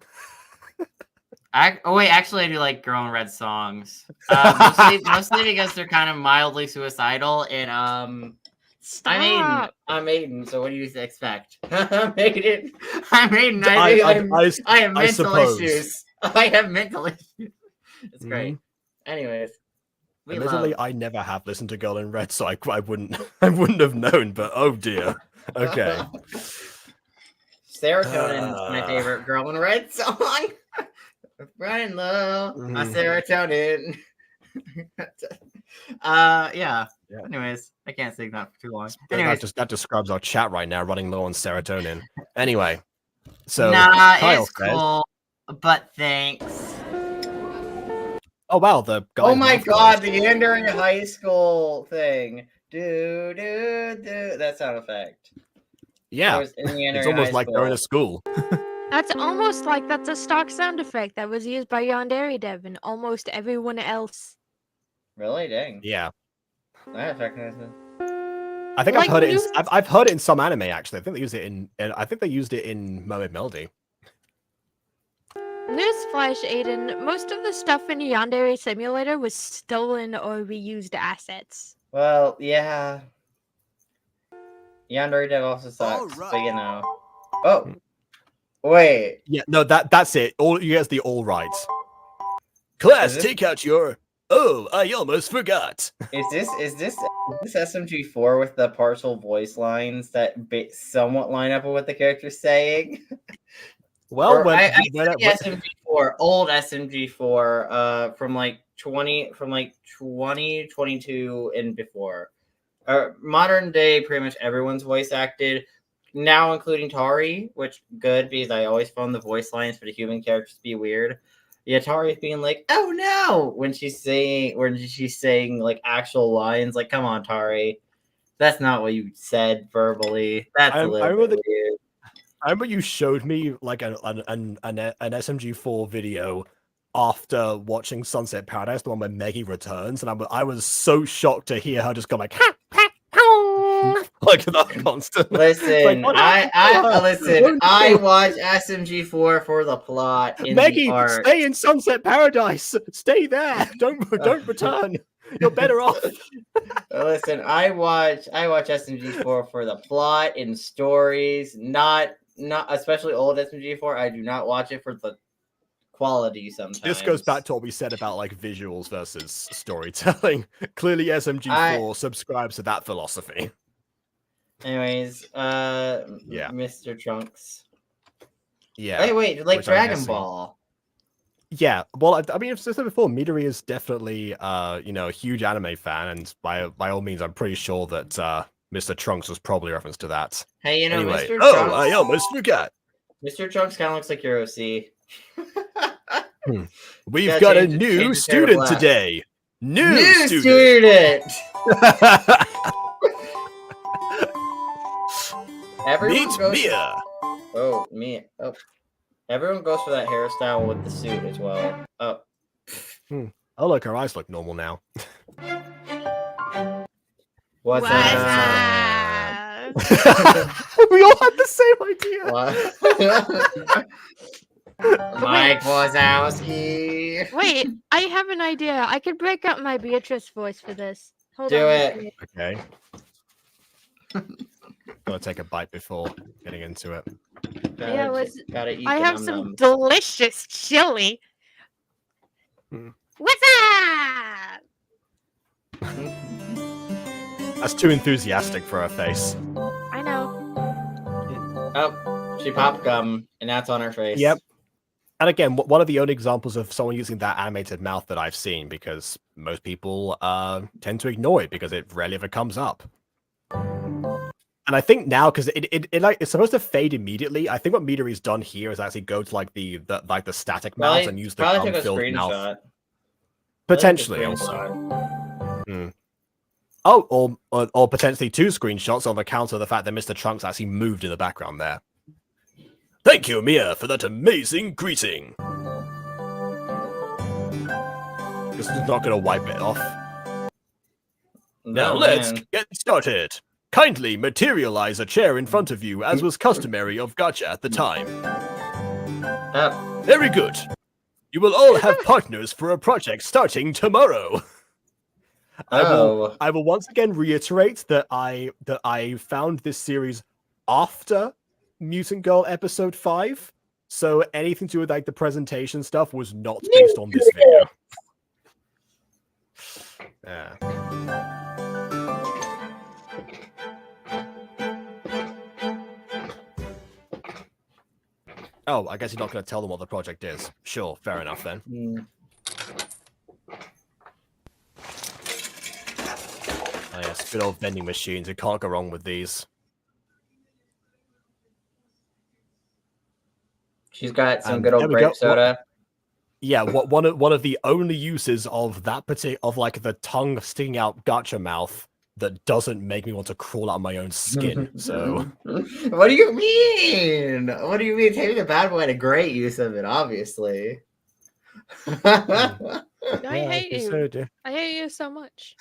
Actually, I do like girl in red songs. Mostly because they're kind of mildly suicidal, and Stop. I'm Aiden. So what do you expect? I'm Aiden. I have mental issues. I have mental issues. It's great. Anyways. Admittedly, I never have listened to Girl in Red, so I wouldn't have known. But oh dear. Okay. Serotonin is my favorite Girl in Red song. Running low, my serotonin. Yeah. Anyways, I can't sing that for too long. Anyways, that describes our chat right now, running low on serotonin. Anyway, so Kyle it's cool, but thanks. Oh wow, the guy. Oh my god, the entering high school thing. Do that sound effect. Yeah, it's almost like they're in a school. That's almost like that's a stock sound effect that was used by Yandere Dev and almost everyone else. Really? Dang. Yeah. I recognize it. I think I've heard it. I've heard it in some anime actually. I think they used it in. I think they used it in Mermaid Melody. Newsflash, Aiden, most of the stuff in Yandere Simulator was stolen or reused assets. Well, yeah. Yandere Dev also sucks, but you know. Oh, wait. Yeah, no, that's it. All you guys, the all rights. Class, take out your. Oh, I almost forgot. Is this SMG4 with the partial voice lines that somewhat line up with what the character's saying? Well, SMG4, old SMG4, from like 2022 and before. Modern day, pretty much everyone's voice acted, now including Tari, which good because I always found the voice lines for the human characters to be weird. Yeah, Tari's being like, "Oh no," when she's saying like actual lines. Like, come on, Tari, that's not what you said verbally. That's a little bit weird. I remember you showed me like an SMG4 video after watching Sunset Paradise, the one where Meggy returns, and I was so shocked to hear her just go like, ha, ha, ha, like that constantly. Listen, like, I watch SMG4 for the plot. Meggy, stay in Sunset Paradise. Stay there. Don't return. You're better off. Listen, I watch SMG4 for the plot and stories, not especially old SMG4. I do not watch it for the quality sometimes. This goes back to what we said about like visuals versus storytelling. Clearly, SMG4 subscribes to that philosophy. Anyways, yeah, Mr. Trunks. Yeah. Hey, wait, like Dragon Ball. Yeah, well, I mean, as I said before, Midori is definitely, you know, a huge anime fan, and by all means, I'm pretty sure that Mr. Trunks was probably a reference to that. Hey, you know, anyway, Mr. Trunks. I almost forgot. Mr. Trunks kind of looks like your OC. We've got a new student today. New student. Meet Mia. Oh, Mia. Oh. Everyone goes for that hairstyle with the suit as well. Oh. Oh, look, her eyes look normal now. What's up? We all had the same idea. Mike Wazowski. Wait, I have an idea. I could break up my Beatrice voice for this. Hold Do on. it. Okay. Gotta take a bite before getting into it. Yeah, gotta eat. I have some delicious chili. What's up? That's too enthusiastic for her face. I know. Oh, she popped gum, and that's on her face. Yep. And again, one of the only examples of someone using that animated mouth that I've seen, because most people tend to ignore it because it rarely ever comes up. And I think now, because it's supposed to fade immediately, I think what Midori's done here is actually go to like the static mouth and use the gum-filled mouth. Potentially, also. Oh, or potentially 2 screenshots on the count of the fact that Mr. Trunks actually moved in the background there. Thank you, Mia, for that amazing greeting. This is not going to wipe it off. Now let's get started. Kindly materialize a chair in front of you, as was customary of Gacha at the time. Very good. You will all have partners for a project starting tomorrow. I will once again reiterate that I found this series after Mutant Girl episode 5, so anything to do with like the presentation stuff was not based on this video. Yeah. Oh, I guess you're not going to tell them what the project is. Sure, fair enough then. Oh, yes, good old vending machines. You can't go wrong with these. She's got some good old grape soda. Yeah, one of the only uses of that like the tongue sticking out Gacha mouth that doesn't make me want to crawl out of my own skin. So, what do you mean? What do you mean? Taming the Bad Boy had a great use of it, obviously. I hate you. I hate you so much.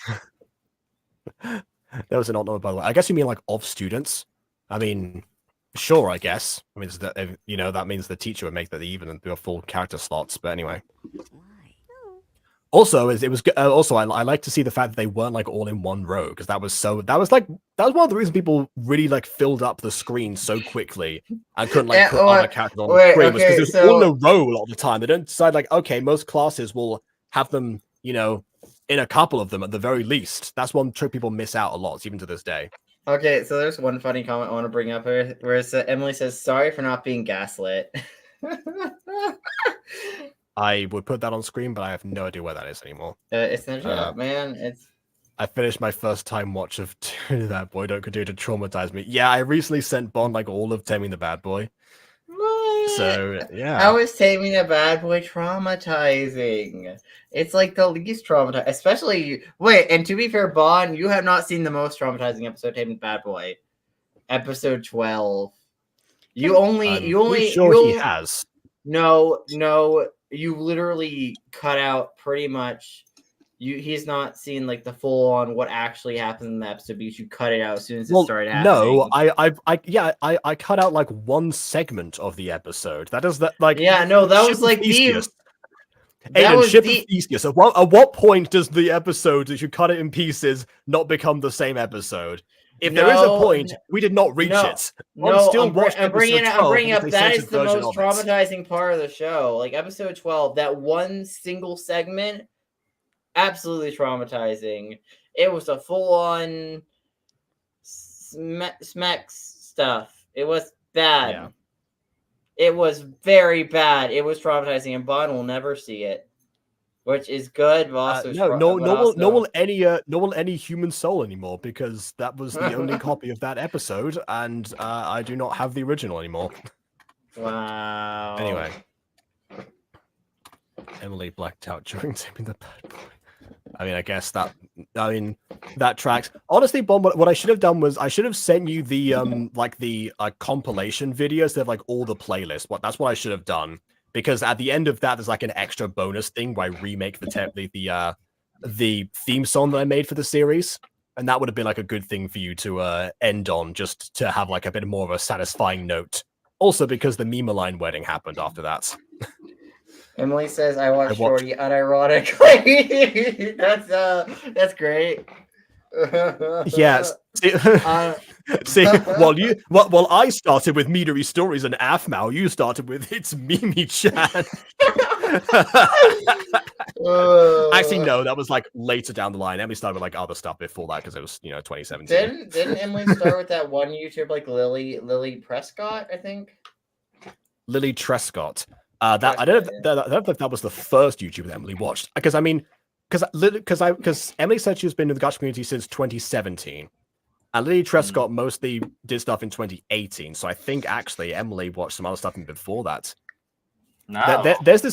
That was an odd number, by the way. I guess you mean like of students. I mean, sure. I guess. I mean, that, you know, that means the teacher would make that even and do a full character slots. But anyway. Also, I like to see the fact that they weren't like all in one row, because that was one of the reasons people really like filled up the screen so quickly and couldn't like put other characters on the screen, because they're all in a row a lot of the time. They don't decide like, okay, most classes will have them, you know, in a couple of them at the very least. That's one trick people miss out a lot, even to this day. Okay, so there's one funny comment I want to bring up here, where Emily says, "Sorry for not being gaslit." I would put that on screen, but I have no idea where that is anymore. It's not, man. I finished my first time watch of That Boy Don't Continue to Traumatize Me. Yeah, I recently sent Bond like all of Taming the Bad Boy. What? So yeah, how is Taming the Bad Boy traumatizing? It's like the least traumatizing, especially. Wait, and to be fair, Bond, you have not seen the most traumatizing episode of Taming the Bad Boy, episode 12. He has. No. You literally cut out pretty much. He's not seen like the full on what actually happened in the episode, because you cut it out as soon as it started happening. No, I cut out like one segment of the episode. That is that like that was like Theseus. Theseus. At what point does the episode, if you cut it in pieces, not become the same episode? If there is a point, we did not reach no, it. No, still I'm bringing up that is the most traumatizing part of the show. Like episode 12, that one single segment, absolutely traumatizing. It was a full-on smack stuff. It was bad. Yeah. It was very bad. It was traumatizing, and Bond will never see it, which is good. But also no one any human soul anymore, because that was the only copy of that episode, and I do not have the original anymore. Wow. Anyway, Emily blacked out during taping the Bad Boy. I mean, I guess that tracks. Honestly, Bomb, what I should have done was I should have sent you the compilation videos. They have like all the playlists. That's what I should have done, because at the end of that, there's like an extra bonus thing where I remake the theme song that I made for the series, and that would have been like a good thing for you to end on, just to have like a bit more of a satisfying note. Also, because the Meme-a-Line wedding happened after that. Emily says, "I watched Shorty unironically." That's great. Yes. See, while I started with MidoriStories and Afmao, you started with It's Mimi-chan. Actually, no, that was like later down the line. Emily started with like other stuff before that, because it was 2017. Didn't Emily start with that one YouTuber like Lily Prescott? I think Lily Trescott. I don't know if that was the first YouTuber that Emily watched. Because I mean, because Emily said she's been in the Gacha community since 2017, and Lily Trescott mostly did stuff in 2018. So I think actually Emily watched some other stuff before that. No, there's a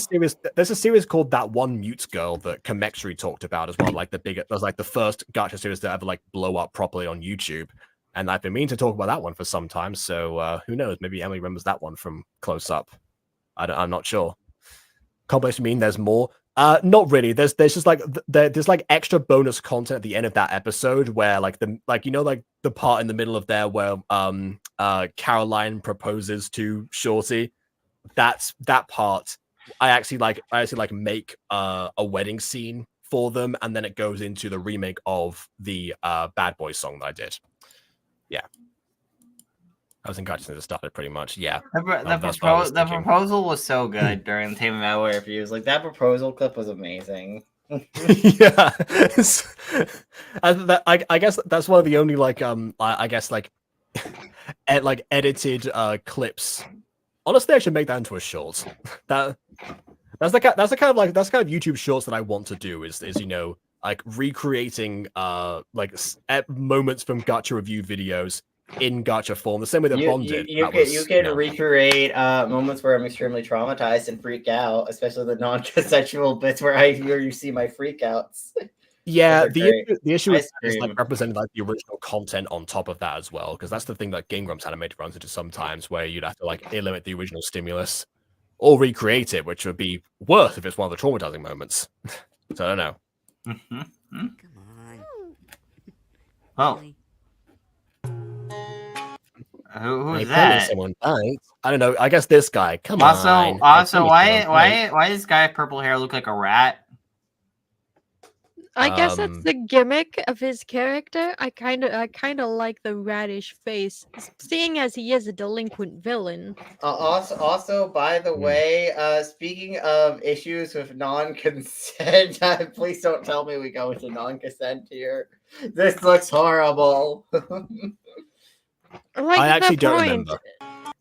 series called That One Mute Girl that Kamexri talked about as well. Like that was like the first Gacha series to ever like blow up properly on YouTube. And I've been meaning to talk about that one for some time. So who knows? Maybe Emily remembers that one from close up. I'm not sure. Complex mean there's more. Not really. There's just like there's like extra bonus content at the end of that episode where like the part in the middle of there where Caroline proposes to Shorty. That part I actually make a wedding scene for them, and then it goes into the remake of the Bad Boy song that I did. Yeah. I was in Gacha since it started, pretty much. Yeah. The proposal was so good during the Tame Out reviews. Like that proposal clip was amazing. Yeah. I guess that's one of the only edited clips. Honestly, I should make that into a short. That's the kind of YouTube shorts that I want to do. Is like recreating moments from Gacha review videos in Gacha form, the same way that Bond did. You can recreate moments where I'm extremely traumatized and freak out, especially the non-consensual bits where you see my freakouts. Yeah, the issue is like representing like the original content on top of that as well, because that's the thing that Game Grumps animated runs into sometimes, where you'd have to like eliminate the original stimulus or recreate it, which would be worse if it's one of the traumatizing moments. So I don't know. Come on. Oh. Who's that? Someone died. I don't know. I guess this guy. Come on. Also, why does guy with purple hair look like a rat? I guess that's the gimmick of his character. I kind of like the radish face, seeing as he is a delinquent villain. Also, by the way, speaking of issues with non-consent, please don't tell me we go into non-consent here. This looks horrible. I actually don't remember.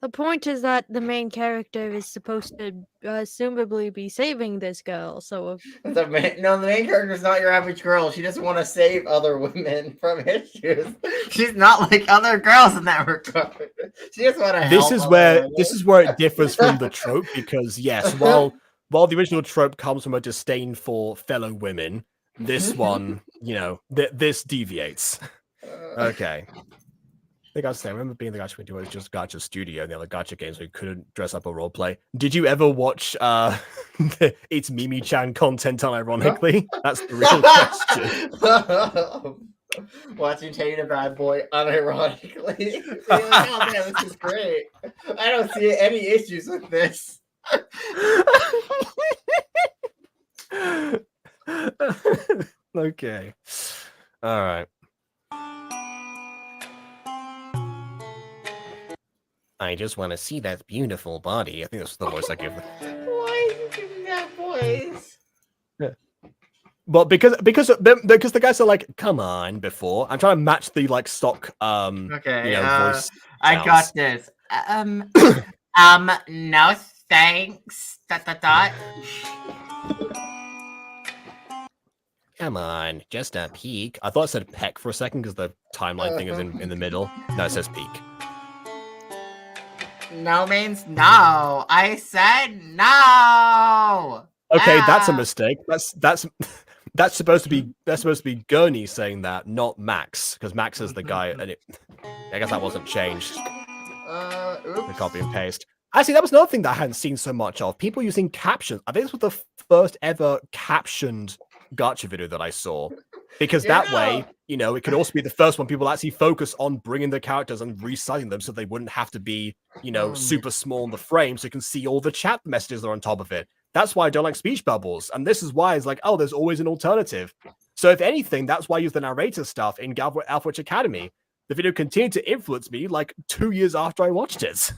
The point is that the main character is supposed to assumably be saving this girl, so... The main character is not your average girl. She doesn't want to save other women from issues. She's not like other girls in that regard. She just want to help. This is where it differs from the trope, because yes, while the original trope comes from a disdain for fellow women, this one, this deviates. Okay. I think I remember being the Gacha community where it was just Gacha Studio and the other Gacha games where you couldn't dress up or roleplay. Did you ever watch It's Mimi-chan content unironically? That's the real question. Watching Tame the Bad Boy unironically. Oh man, this is great. I don't see any issues with this. Okay. All right. I just want to see that beautiful body. I think that's the voice I give. Why are you giving that voice? But because the guys are like, come on, before I'm trying to match the like stock Okay, voice. I got this. No thanks. ... Come on, just a peek. I thought it said peck for a second because the timeline thing is in the middle. No, it says peek. No means no. I said no. Okay, that's a mistake. That's supposed to be Gurney saying that, not Max, because Max is the guy, and I guess that wasn't changed. Oops. The copy and paste. Actually, that was another thing that I hadn't seen so much of. People using captions. I think this was the first ever captioned gacha video that I saw. Because that way, it could also be the first one people actually focus on bringing the characters and reciting them so they wouldn't have to be, super small in the frame so you can see all the chat messages that are on top of it. That's why I don't like speech bubbles. And this is why it's like, oh, there's always an alternative. So if anything, that's why I use the narrator stuff in Alpha Witch Academy. The video continued to influence me like 2 years after I watched it.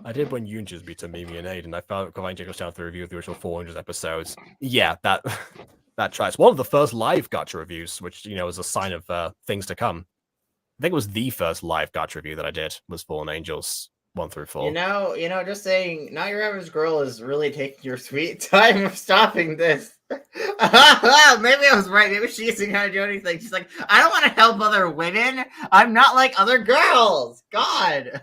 I did when Yunjas beat to Mimi and Aiden. I found Divine Jacob's channel to review the original 400 episodes. Yeah, that tries. One of the first live gacha reviews, which, is a sign of things to come. I think it was the first live gacha review that I did, was Fallen Angels 1 through 4. Just saying, Not Your Average Girl is really taking your sweet time of stopping this. Maybe I was right. Maybe she isn't gonna do anything. She's like, I don't want to help other women. I'm not like other girls. God.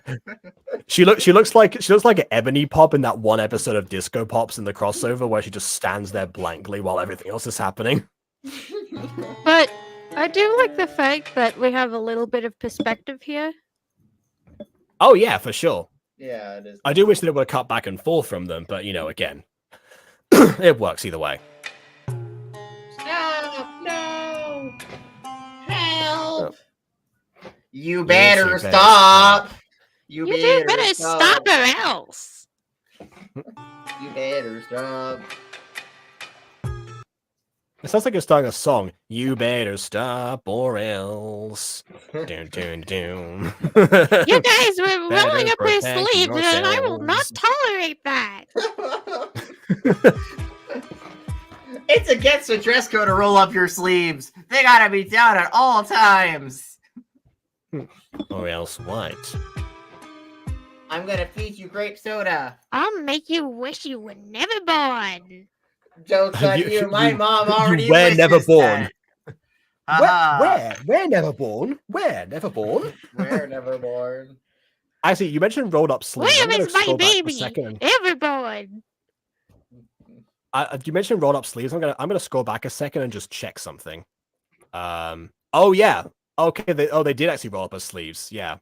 She looks like an Ebony Pop in that one episode of Disco Pops in the crossover where she just stands there blankly while everything else is happening. But I do like the fact that we have a little bit of perspective here. Oh yeah, for sure. Yeah, it is. I do wish that it would cut back and forth from them, but again, it works either way. Stop! No! Help! You better stop! You better stop or else. You better stop. It sounds like you're starting a song. You better stop or else. Doom, doom, doom. You guys were rolling up your sleeves, and I will not tolerate that. It's against the dress code to roll up your sleeves. They gotta be down at all times. Or else what? I'm gonna feed you grape soda. I'll make you wish you were never born. Joke's on you. My mom already were never born. We're never born. We're never born. We're never born. Actually, you mentioned rolled up sleeves. Where is my baby? Ever born? You mentioned rolled up sleeves. I'm gonna scroll back a second and just check something. Oh yeah. Okay. They did actually roll up her sleeves. Yeah.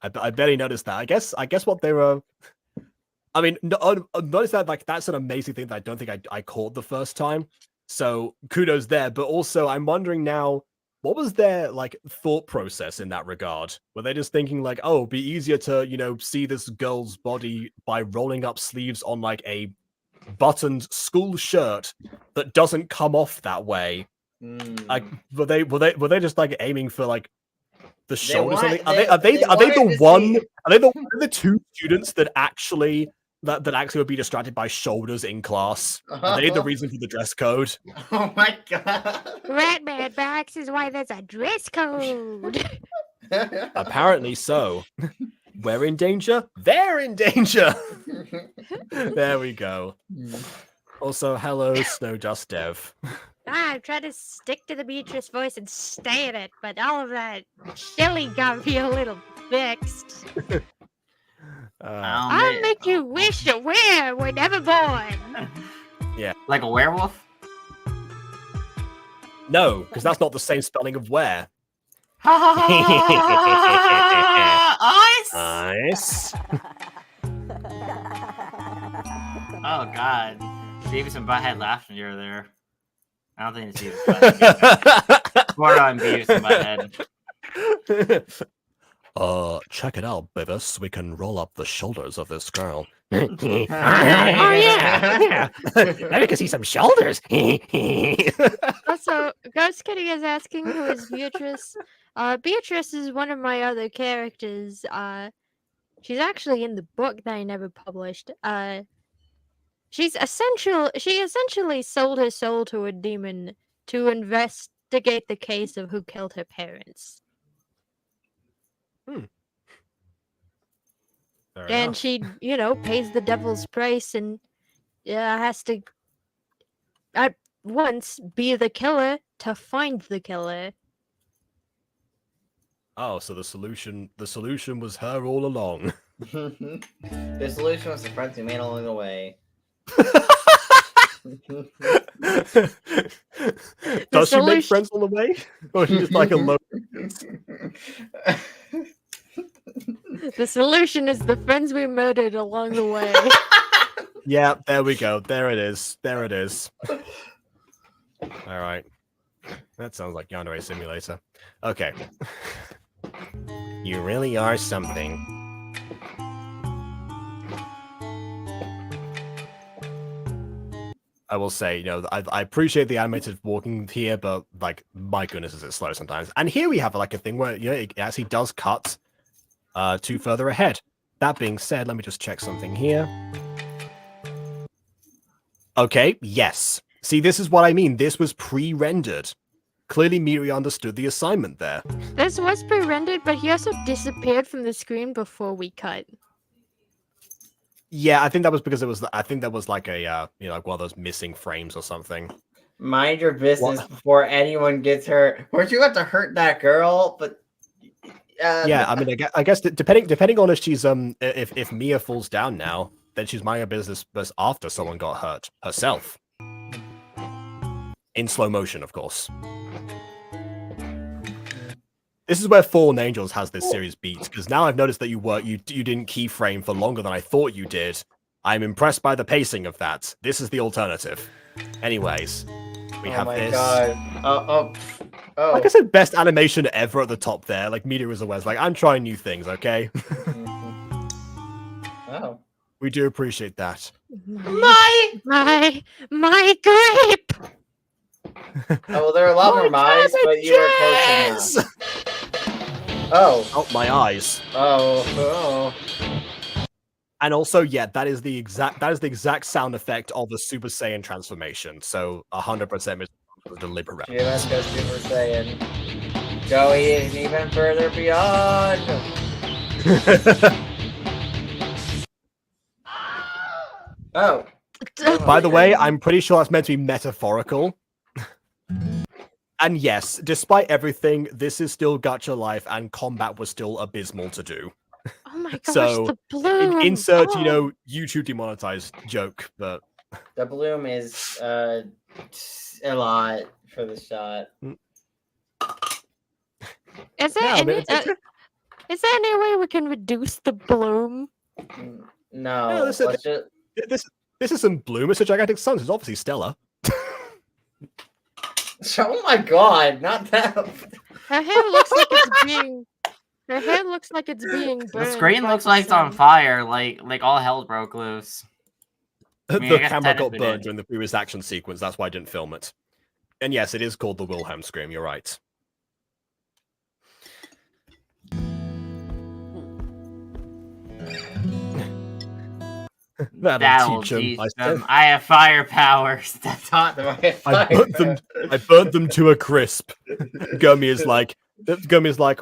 I barely noticed that. I guess what they were. I mean, notice that that's an amazing thing that I don't think I caught the first time. So kudos there. But also, I'm wondering now, what was their thought process in that regard? Were they just thinking oh, it'd be easier to see this girl's body by rolling up sleeves on a buttoned school shirt that doesn't come off that way? Were they just aiming for the shoulders? Are they the two students that actually would be distracted by shoulders in class? Are they the reason for the dress code? Oh my god! Ratman Max is why there's a dress code. Apparently so. We're in danger. They're in danger. There we go. Also, hello, Snow Dust Dev. I'm trying to stick to the Beatrice voice and stay in it, but all of that chili got me a little fixed. I'll make you wish you were never born. Yeah. Like a werewolf? No, because that's not the same spelling of where. Nice. Oh god. Beavis and Butthead laughed when you were there. I don't think it's Beavis and Butthead. More on Beavis and Butthead. Check it out, Beavis. We can roll up the shoulders of this girl. Oh yeah. Now we can see some shoulders. Also, Ghost Kitty is asking who is Beatrice. Beatrice is one of my other characters. She's actually in the book that I never published. She essentially sold her soul to a demon to investigate the case of who killed her parents. Fair And enough. she, pays the devil's price and has to at once be the killer to find the killer. Oh, so the solution was her all along. The solution was the friends we made along the way. Does she make friends on the way? Or is she just like a low? The solution is the friends we murdered along the way. Yeah, there we go. There it is. There it is. All right. That sounds like Yandere Simulator. Okay. You really are something. I will say, I appreciate the animated walking here, but like, my goodness, is it slow sometimes. And here we have like a thing where it actually does cut to further ahead. That being said, let me just check something here. Okay, yes. See, this is what I mean. This was pre-rendered. Clearly, Midori understood the assignment there. This was pre-rendered, but he also disappeared from the screen before we cut. Yeah, I think that was because it was. I think that was like a, like one of those missing frames or something. Mind your business before anyone gets hurt. Weren't you about to hurt that girl? But yeah, I mean, I guess depending on if she's if Mia falls down now, then she's minding her business after someone got hurt herself. In slow motion, of course. This is where Fallen Angels has this series beat, because now I've noticed that you didn't keyframe for longer than I thought you did. I'm impressed by the pacing of that. This is the alternative. Anyways, we have this. Oh. Like I said, best animation ever at the top there. Like Meteor is always like, I'm trying new things, okay? Oh. We do appreciate that. My grape! Oh, well, there are a lot more mice, but you were close enough. Oh, my eyes. Oh. And also, yeah, that is the exact sound effect of the Super Saiyan transformation. So 100% is deliberate. Yeah, let's go Super Saiyan. Go even further beyond. Oh. By the way, I'm pretty sure that's meant to be metaphorical. And yes, despite everything, this is still Gacha life, and combat was still abysmal to do. Oh my gosh, so the bloom! Insert, YouTube demonetized joke, but the bloom is a lot for the shot. Is there any way we can reduce the bloom? No, this isn't bloom. It's a gigantic sun. It's obviously stellar. Oh my god, not that. Her hair looks like it's being. Her hair looks like it's being burned. The screen looks like it's on fire. Like all hell broke loose. The camera got burned during the previous action sequence. That's why I didn't film it. And yes, it is called the Wilhelm scream. You're right. That'll teach them. I have fire powers. That's hot. I burnt them to a crisp. Gummy is like,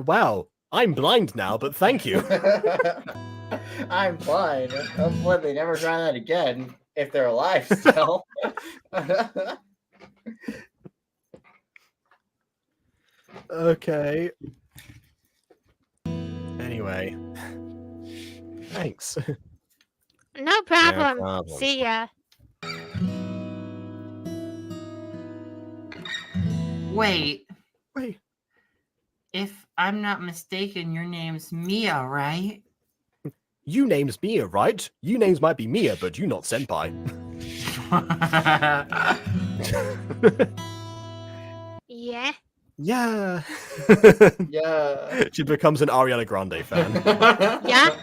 wow, I'm blind now, but thank you. I'm blind. Hopefully they never try that again if they're alive still. Okay. Anyway, thanks. No problem. No problem. See ya. Wait. If I'm not mistaken, your name's Mia, right? You name's Mia, right? You names might be Mia, but you not senpai. Yeah. Yeah. Yeah. She becomes an Ariana Grande fan. Yeah.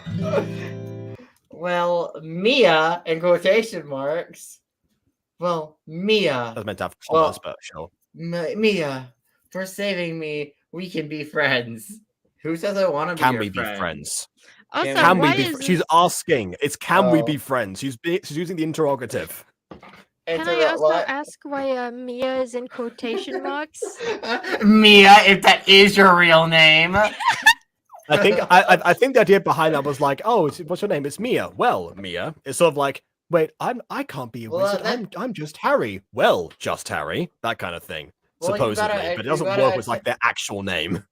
Well, Mia, in quotation marks. Well, Mia. I was meant to have commas, but sure. Mia, for saving me We can be friends. Who says I want to be Can your we be friend? friends? Also, Can why Can we be? is She's this... asking. It's can we Oh. be friends? She's using the interrogative. Can I also ask why Mia is in quotation marks? Mia, if that is your real name. I think I think the idea behind that was like, oh, what's your name? It's Mia. Well, Mia. It's sort of like, wait, I can't be a Well, wizard. that- I'm just Harry. Well, just Harry. That kind of thing. Well, you Supposedly, gotta- but it you doesn't gotta work with like their actual name.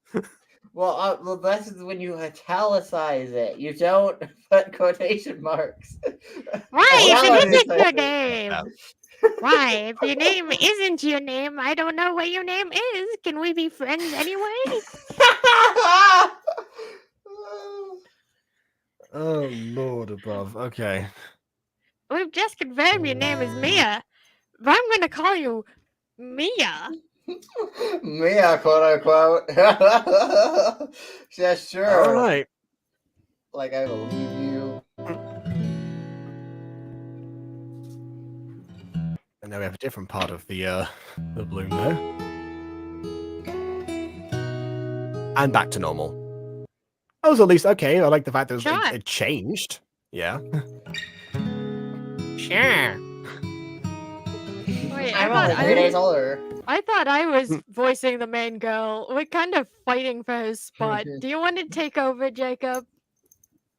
Well, that's when you italicize it. You don't put quotation marks. Why, if it Italicize isn't your it. name? Yeah. Why, if your name isn't your name, I don't know what your name is. Can we be friends anyway? Oh Lord above. Okay. We've just confirmed your name is Mia, but I'm gonna call you Mia. Mia, quote unquote. Yeah, sure. All right. Like, I believe you. And now we have a different part of the bloom there. And back to normal. I was at least okay. I like the fact that Sure. it changed. Yeah. Sure. Wait, I'm only 3 days older. I thought I was voicing the main girl. We're kind of fighting for his spot. Do you want to take over, Jacob?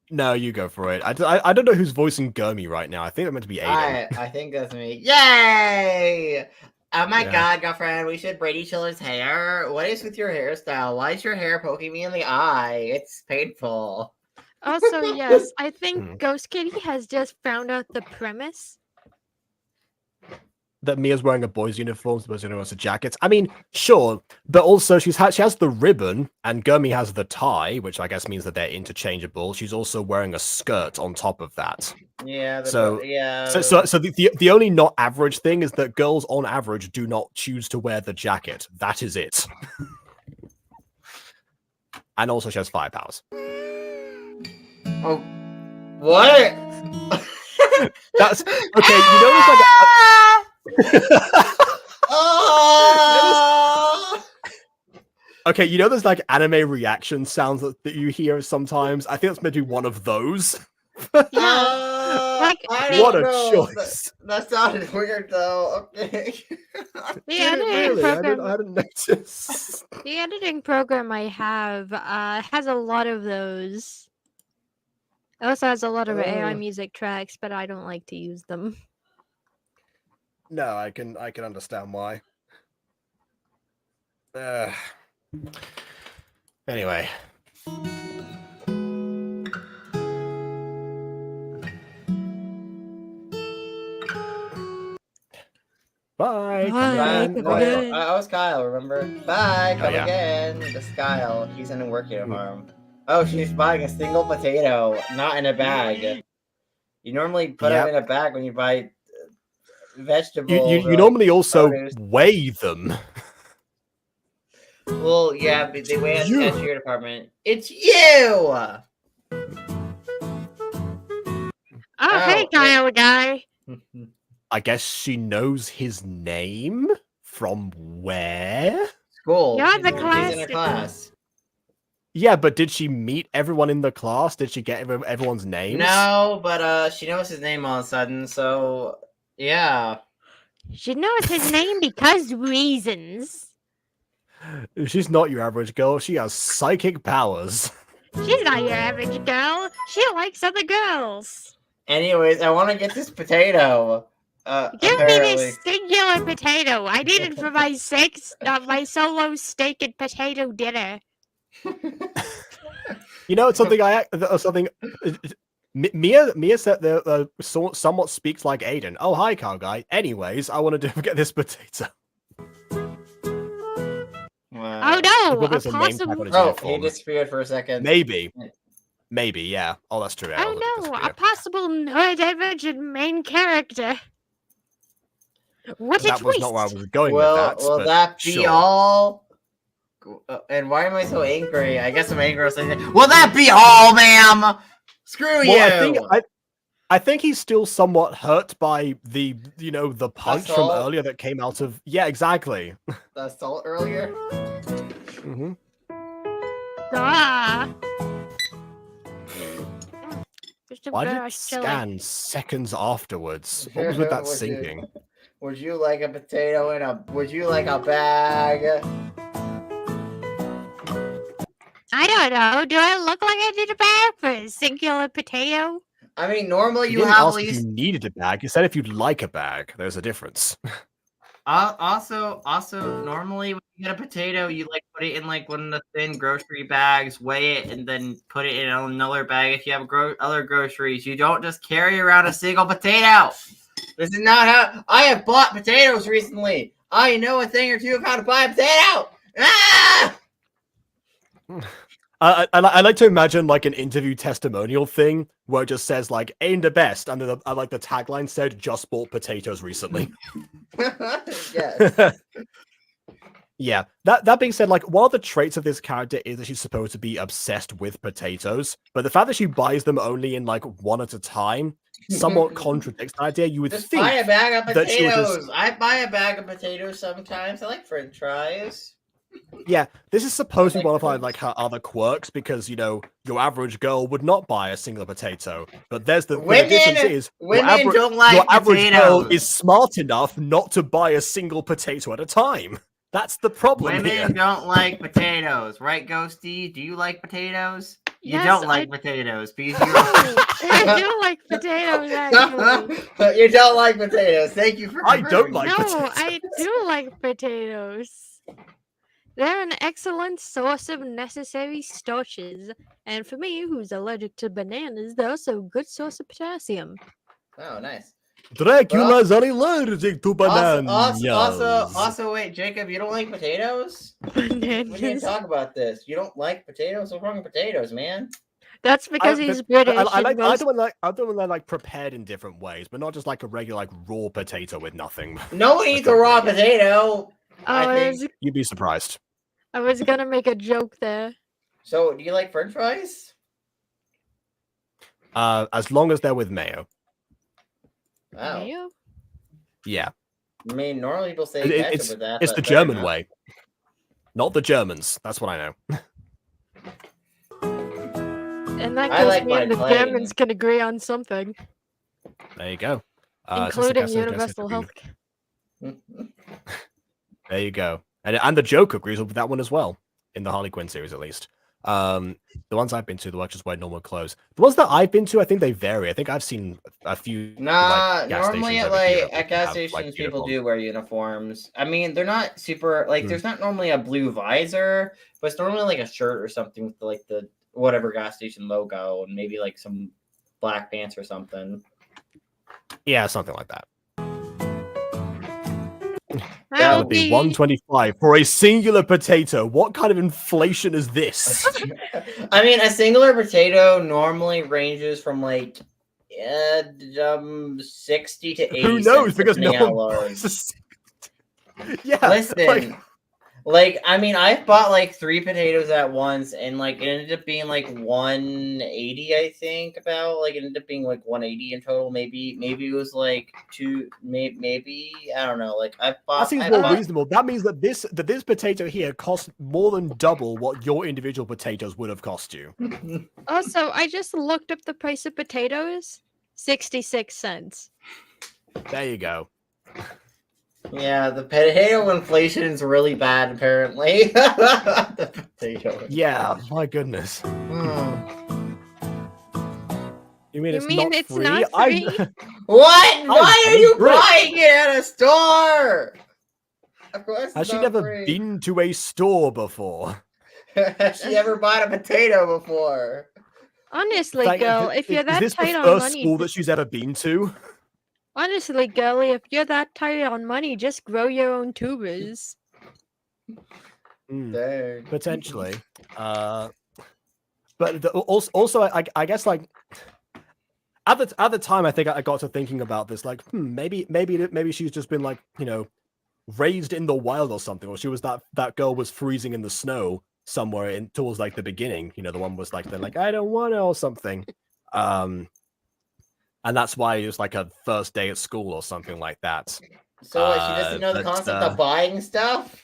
No, you go for it. I don't know who's voicing Gurmy right now. I think they're meant to be Aiden. I think that's me. Yay! Oh my Yeah. god, girlfriend, we should braid each other's hair. What is with your hairstyle? Why is your hair poking me in the eye? It's painful. Also, yes, I think Ghost Kitty has just found out the premise. That Mia's wearing a boy's uniform, supposed to wear a jacket. I mean, sure, but also she has the ribbon, and Gurmy has the tie, which I guess means that they're interchangeable. She's also wearing a skirt on top of that. Yeah. So yeah. So the only not average thing is that girls on average do not choose to wear the jacket. That is it. And also she has fire powers. Oh, what? That's okay. You know, there's like okay, you know, there's like anime reaction sounds that you hear sometimes. I think that's meant to be one of those. Like, What a choice! That sounded weird, though. Okay. The editing Really? program, I didn't notice. the editing program I have has a lot of those. It also has a lot of AI music tracks, but I don't like to use them. No, I can understand why. Anyway. Bye. Come again. come again. I was Kyle, remember? Bye, come yeah. again. This Kyle. He's in a work uniform. Oh, she's buying a single potato, not in a bag. You normally put them in a bag when you buy vegetables. You normally also produce. weigh them. Well, yeah, but they weigh at the cashier department. It's you! Oh, hey, Kyle guy. I guess she knows his name from where? School. You're the She's in a class. Yeah, but did she meet everyone in the class? Did she get everyone's names? No, but she knows his name all of a sudden, so yeah. She knows his name because reasons. She's not your average girl. She has psychic powers. She's not your average girl. She likes other girls. Anyways, I want to get this potato. Give me this singular potato. I need it for my my solo steak and potato dinner. You know, it's something Mia said somewhat speaks like Aiden. Oh, hi, cow guy. Anyways, I want to get this potato. Oh no! A possible. Oh, he disappeared for a second. Maybe, yeah. Oh, that's true. Oh no! A possible neurodivergent main character. What a that twist! was not where I was going with that. Will that be all? And why am I so angry? I guess I'm angry. Will that be all, ma'am? Screw you! I think he's still somewhat hurt by the punch from earlier that came out of. Yeah, exactly. The assault earlier. Mm-hmm. Ah. Just a Why did it brush, chilling. scan seconds afterwards? What was with that syncing? Would you like a potato in a? Would you like a bag? I don't know. Do I look like I need a bag for a singular potato? I mean, normally You you didn't have at ask if least. you needed a bag. You said if you'd like a bag. There's a difference. Also, normally when you get a potato, you like put it in like one of the thin grocery bags, weigh it, and then put it in another bag. If you have other groceries, you don't just carry around a single potato. This is not how I have bought potatoes recently. I know a thing or two of how to buy a potato. Ah! I like to imagine like an interview testimonial thing where it just says like "ain't the best," and then like the tagline said "just bought potatoes recently." Yes. Yeah. That being said, like one of the traits of this character is that she's supposed to be obsessed with potatoes, but the fact that she buys them only in like one at a time somewhat contradicts the idea. You would Just think buy a bag of that she would potatoes. just- I buy a bag of potatoes sometimes. I like French fries. Yeah, this is supposed to be like one of her, those. like her other quirks because your average girl would not buy a single potato. But the difference is Women don't like your average girl potatoes. is smart enough not to buy a single potato at a time. That's the problem here. Women don't like potatoes, right, Ghosty? Do you like potatoes? You Yes, don't like potatoes because you're. I do like potatoes, actually. You don't like potatoes. Thank you for. I don't like No, potatoes. I do like potatoes. They're an excellent source of necessary starches. And for me, who's allergic to bananas, they're also a good source of potassium. Oh, nice. Dracula's allergic to bananas. Also, wait, Jacob, you don't like potatoes? We didn't Bananas. talk about this. You don't like potatoes? What's wrong with potatoes, man? That's because he's British. I like and most... I don't when they're like prepared in different ways, but not just like a regular like raw potato with nothing. No one eats a raw potato. You'd be surprised. I was gonna make a joke there. So, do you like French fries? As long as they're with mayo. Wow. Mayo? Yeah. I mean, normally people say ketchup It's with that. it's but the fair German enough. way, not the Germans. That's what I know. In that I case, like me my and the plain. Germans can agree on something, There you go. including universal health care. There you go. And the Joker agrees with that one as well, in the Harley Quinn series at least. The ones I've been to, the just wear normal clothes. The ones that I've been to, I think they vary. I think I've seen a few. Nah, like, gas normally stations at over here like that at gas have, stations like, people uniforms. do wear uniforms. I mean, they're not super like there's not normally a blue visor, but it's normally like a shirt or something with like the whatever gas station logo and maybe like some black pants or something. Yeah, something like that. That That would would be 125 for a singular potato. What kind of inflation is this? I mean, a singular potato normally ranges from like 60 to 80 Who knows? cents, Because no depending how one large. buys Yeah. Listen, like I mean, I've bought like 3 potatoes at once, and like it ended up being like 180. I think about like it ended up being like 180 in total. Maybe it was like 2. Maybe I don't know. Like I bought. That seems I more bought- reasonable. That means that this potato here costs more than double what your individual potatoes would have cost you. Also, I just looked up the price of potatoes. 66 cents. There you go. Yeah, the potato inflation is really bad. Apparently, the potato. Yeah, my goodness. You mean You it's mean not it's free? not I'm- free? What? Why are paying you for it. buying it at a store? Of course, Has it's she not never free. been to a store before? Has she ever bought a potato before? Honestly, Like, girl, if you're is that this the tight on first money, school that she's ever been to? honestly, girlie, if you're that tight on money, just grow your own tubers. Dang. Potentially. But also, I guess like at the time, I think I got to thinking about this. Like, maybe she's just been like raised in the wild or something, or she was that girl was freezing in the snow somewhere in towards like the beginning. The one was like they're like I don't want to or something. And that's why it was like a first day at school or something like that. So what, she doesn't know the concept of buying stuff?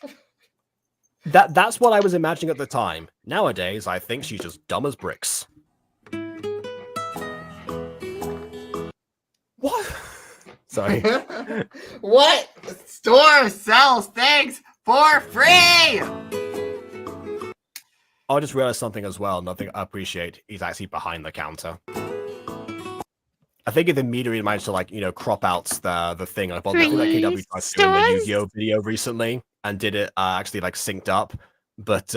That's what I was imagining at the time. Nowadays, I think she's just dumb as bricks. What? Sorry. What store sells things for free? I just realized something as well. Nothing I appreciate. He's actually behind the counter. I think if the Midori managed to, like, crop out the thing. I thought that KW tried to do in the Yu-Gi-Oh video recently and did it actually like synced up. But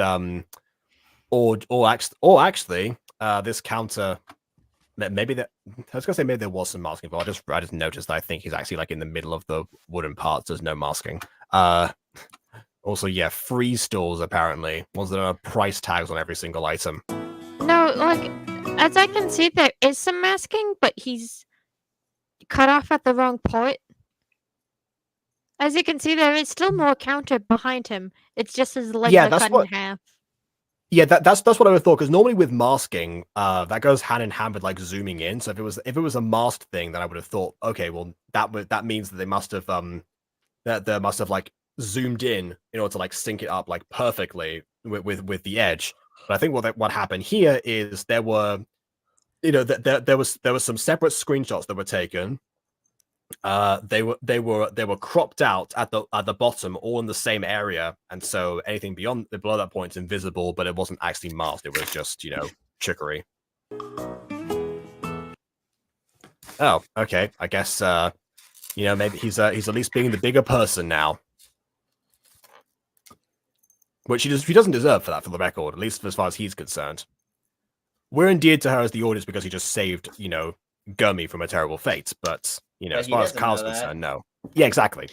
actually, this counter. Maybe that I was gonna say maybe there was some masking, but I just noticed that I think he's actually like in the middle of the wooden parts. There's no masking. Also, yeah, free stores apparently. Ones that are price tags on every single item. No, like as I can see, there is some masking, but he's cut off at the wrong part. As you can see, there is still more counter behind him. It's just his legs are cut in half. Yeah, that's what I would thought. Because normally with masking, that goes hand in hand with like zooming in. So if it was a masked thing, then I would have thought, okay, well that means that they must have that must have like zoomed in order to like sync it up like perfectly with the edge. But I think what happened here is there were, there was some separate screenshots that were taken. They were cropped out at the bottom, all in the same area, and so anything below that point is invisible, but it wasn't actually masked. It was just trickery. Oh, okay. I guess maybe he's at least being the bigger person now, which he doesn't deserve for that, for the record, at least as far as he's concerned. We're endeared to her as the audience because he just saved Gummy from a terrible fate, but as far as Kyle's concerned, no. Yeah, exactly.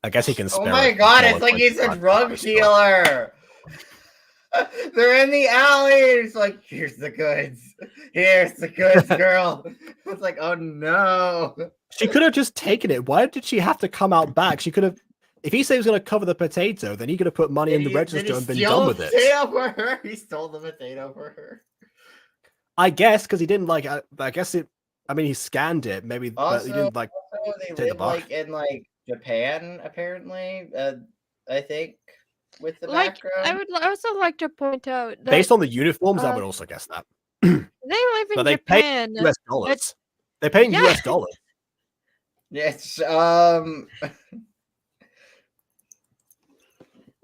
I guess he can spare. Oh my god, it's like he's a drug dealer. They're in the alleys. Like, here's the goods. Here's the goods, girl. It's like, oh no. She could have just taken it. Why did she have to come out back? She could have. If he said he was going to cover the potato, then he could have put money in the register and been done with it. For her? He stole the potato for her. I guess because he didn't like. I guess it. I mean, he scanned it. Maybe also, he didn't like. They live like in Japan, apparently. I think with the background. I would also like to point out that, based on the uniforms, I would also guess that. They live in Japan. Pay US dollars. They pay in US dollars. Yes.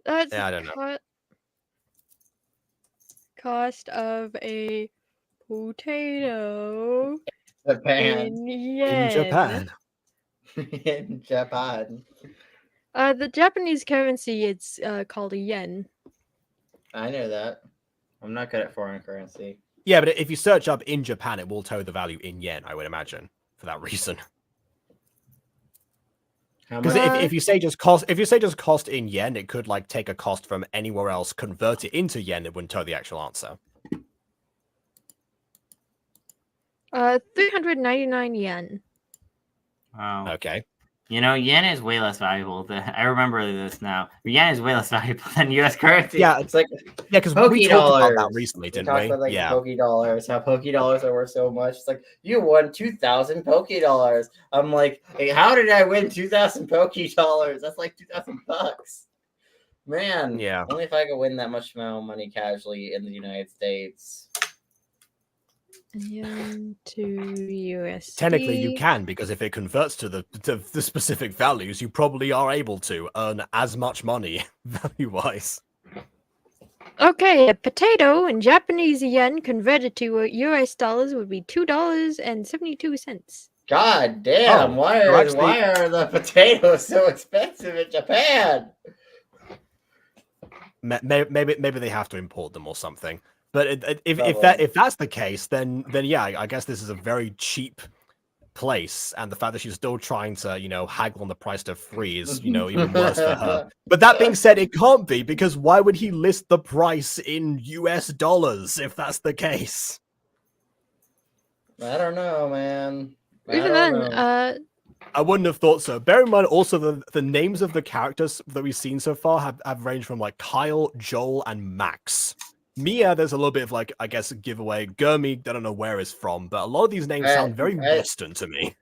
That's I don't know. Cost of a potato Japan. in yen. In Japan. In Japan. The Japanese currency, it's called a yen. I know that. I'm not good at foreign currency. Yeah, but if you search up in Japan, it will tell you the value in yen, I would imagine, for that reason. Because if you say just cost in yen, it could like take a cost from anywhere else, convert it into yen, it wouldn't tell the actual answer. 399 yen. Wow. Okay. Yen is way less valuable. I remember this now. Yen is way less valuable than U.S. currency. Yeah, it's like because we talked about that recently, didn't we? About, like, Poke dollars. How Poke dollars are worth so much. It's like you won 2,000 Poke dollars. I'm like, hey, how did I win 2,000 Poke dollars? That's like $2,000. Man, yeah. Only if I could win that much amount of money casually in the United States. Yen to USD. Technically, you can, because if it converts to the specific values, you probably are able to earn as much money value-wise. Okay, a potato in Japanese yen converted to US dollars would be $2.72. God damn! Why are the potatoes so expensive in Japan? Maybe they have to import them or something. But if that's the case, then yeah, I guess this is a very cheap place, and the fact that she's still trying to haggle on the price to free is even worse for her. But that being said, it can't be, because why would he list the price in US dollars if that's the case? I don't know, man. Even then, I wouldn't have thought so. Bear in mind also the names of the characters that we've seen so far have ranged from like Kyle, Joel, and Max. Mia, there's a little bit of like, I guess, a giveaway. Gurmy, I don't know where it's from, but a lot of these names sound very Western to me.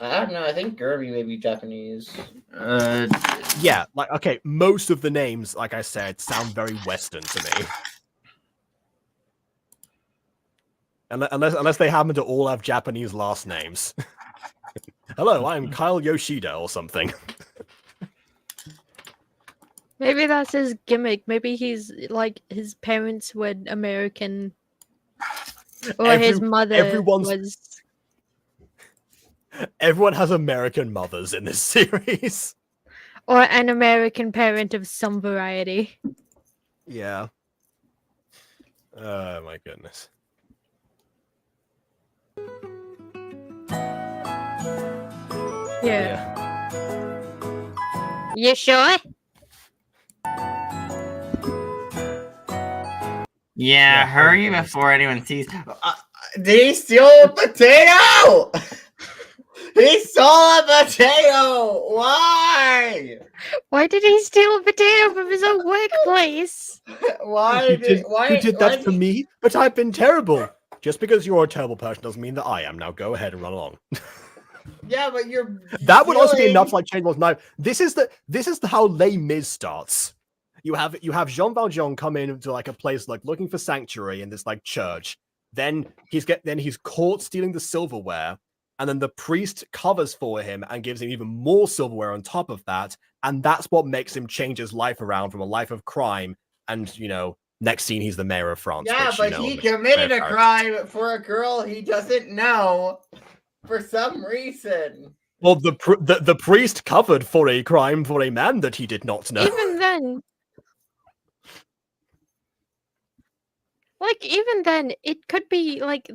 I don't know. I think Gurby may be Japanese. Yeah, like, okay, most of the names, like I said, sound very Western to me. Unless they happen to all have Japanese last names. Hello, I'm Kyle Yoshida or something. Maybe that's his gimmick. Maybe he's like his parents were American, or his mother was. Everyone has American mothers in this series. Or an American parent of some variety. Yeah. Oh my goodness. Yeah. You sure? Yeah, hurry before anyone sees. Did he steal a potato? He stole a potato! Why? Why did he steal a potato from his own workplace? You did that for me? But I've been terrible. Just because you're a terrible person doesn't mean that I am. Now go ahead and run along. Yeah, but you're that would also be enough to like change what's now. This is how Les Mis starts. You have Jean Valjean come into like a place like looking for sanctuary in this like church. Then he's caught stealing the silverware, and then the priest covers for him and gives him even more silverware on top of that, and that's what makes him change his life around from a life of crime. And next scene he's the mayor of France. Yeah, which, but he committed a crime for a girl he doesn't know for some reason. Well, the priest covered for a crime for a man that he did not know. Even then, it could be like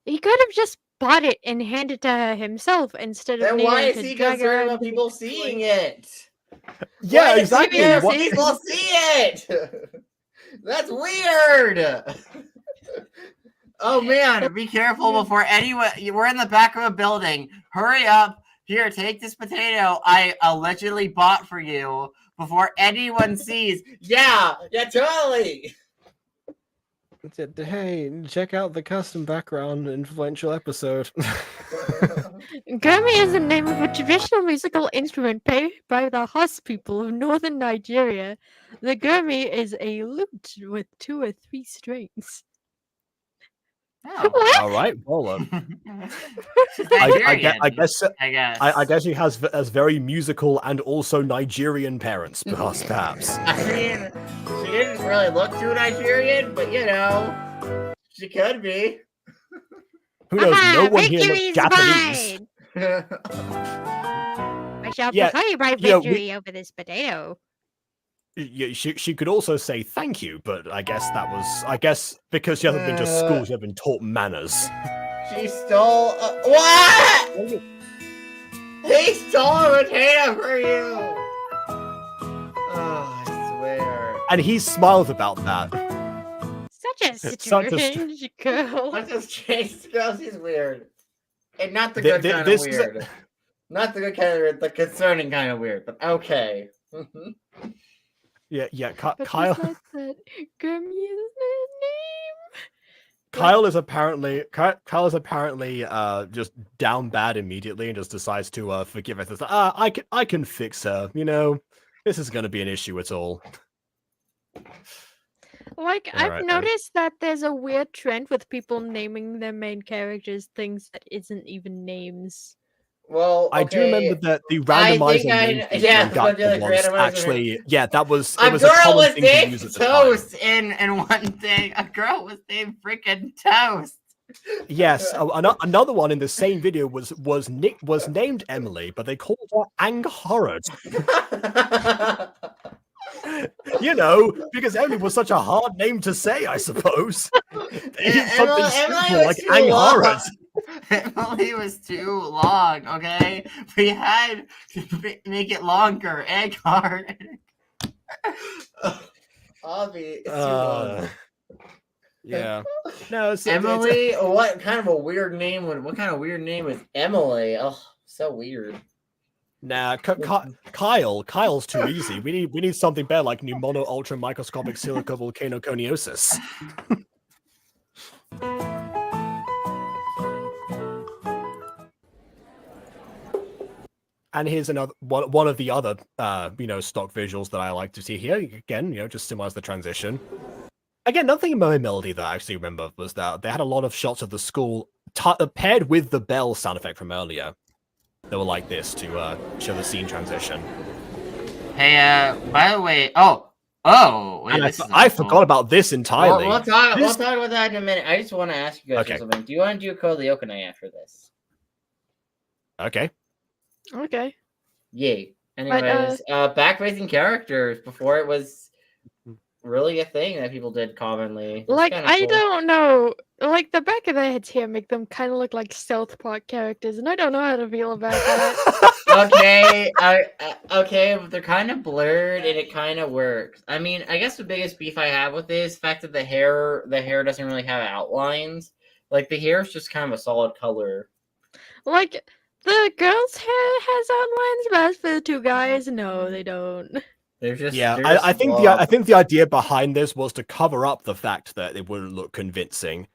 he could have just bought it and handed it to her himself instead of. Then why is he concerned about people seeing it? Yeah, exactly. People see it. That's weird. Oh man, be careful before anyone. We're in the back of a building. Hurry up. Here, take this potato I allegedly bought for you before anyone sees. Yeah, totally. Hey, check out the custom background influential episode. Gurmi is the name of a traditional musical instrument played by the Hausa people of northern Nigeria. The Gurmi is a lute with 2 or 3 strings. Oh. What? All right, well, I guess he has very musical and also Nigerian parents, perhaps. I mean, she didn't really look too Nigerian, but she could be. Who knows? No one here looks Japanese. I shall proclaim my victory over this potato. Yeah, she could also say thank you, but I guess because she hasn't been to school, she hasn't been taught manners. She stole what? He stole a potato for you. Oh, I swear. And he smiles about that. Such a strange girl. Such a strange girl. She's weird, and not the good kind of weird. Not the good kind of weird, the concerning kind of weird. But okay. Yeah. Kyle. Gurmi is his name. Kyle is apparently just down bad immediately and just decides to forgive us. I can fix her. This is going to be an issue at all. I've noticed that there's a weird trend with people naming their main characters things that isn't even names. Well, okay. I do remember that the randomizer that was a girl was named Toast in one thing. A girl was named freaking Toast. Yes, another one in the same video was named Emily, but they called her Angharad. Because Emily was such a hard name to say, I suppose. Something simple like Angharad. Emily was too long, okay? We had to make it longer. Egghard. Avi, it's too long. Yeah. No, Emily. What kind of a weird name? What kind of weird name is Emily? Oh, so weird. Nah, Kyle's too easy. We need something better like pneumono ultra microscopic silica volcanoconiosis. And here's another one of the other, stock visuals that I like to see here. Again, just similar as the transition. Again, nothing in Melody that I actually remember was that they had a lot of shots of the school paired with the bell sound effect from earlier. They were like this to show the scene transition. Hey, by the way, wait, I forgot about this entirely. We'll talk about that in a minute. I just want to ask you guys something. Do you want to do a Code Lyokane after this? Okay. Okay. Yay. Anyways, back-facing characters before it was really a thing that people did commonly. Like, I don't know. Like, the back of their heads here make them kind of look like South Park characters, and I don't know how to feel about that. Okay, but they're kind of blurred, and it kind of works. I mean, I guess the biggest beef I have with this is the fact that the hair doesn't really have outlines. Like, the hair is just kind of a solid color. Like, the girl's hair has outlines, but as for the two guys, no, they don't. I think the idea behind this was to cover up the fact that it wouldn't look convincing,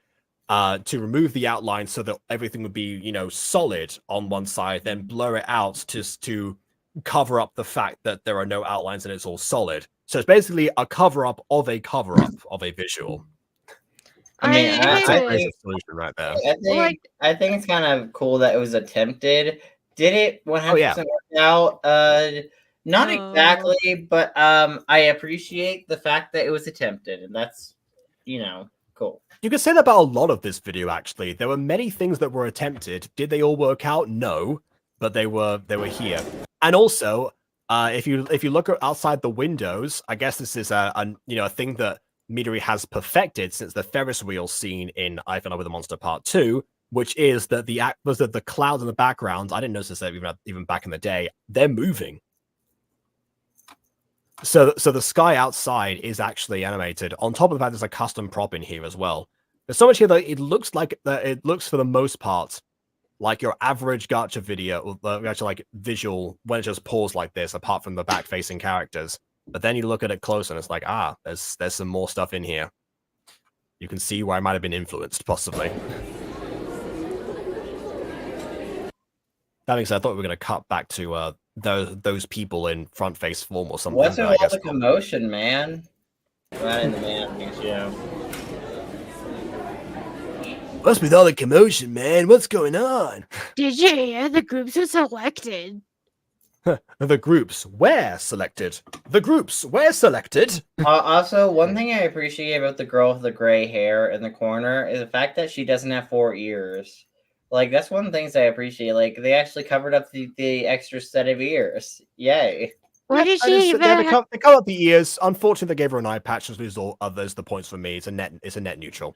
to remove the outline so that everything would be, solid on one side, then blur it out just to cover up the fact that there are no outlines and it's all solid. So it's basically a cover-up of a cover-up of a visual. I mean, that's a great solution right there. I think it's kind of cool that it was attempted. Did it 100% work out? Not exactly, but I appreciate the fact that it was attempted, and that's, cool. You could say that about a lot of this video, actually. There were many things that were attempted. Did they all work out? No, but they were here. And also, if you look outside the windows, I guess this is a thing that Midori has perfected since the Ferris wheel scene in I Fell in Love with a Monster Part 2, which is that the clouds in the background, I didn't notice that even back in the day, they're moving. So the sky outside is actually animated. On top of that, there's a custom prop in here as well. There's so much here that it looks for the most part like your average gacha video, actually like visual when it just paused like this, apart from the back-facing characters. But then you look at it close and it's like, there's some more stuff in here. You can see where I might have been influenced, possibly. That being said, I thought we were going to cut back to those people in front-face form or something. What's with all the commotion, man? Not in the man, What's with all the commotion, man? What's going on? Did you hear the groups are selected? The groups were selected. The groups were selected. Also, one thing I appreciate about the girl with the gray hair in the corner is the fact that she doesn't have 4 ears. Like, that's one of the things I appreciate. Like, they actually covered up the extra set of ears. Yay. What did she even... They cover up the ears. Unfortunately, they gave her an eye patch, as all others. The points for me. It's a net neutral.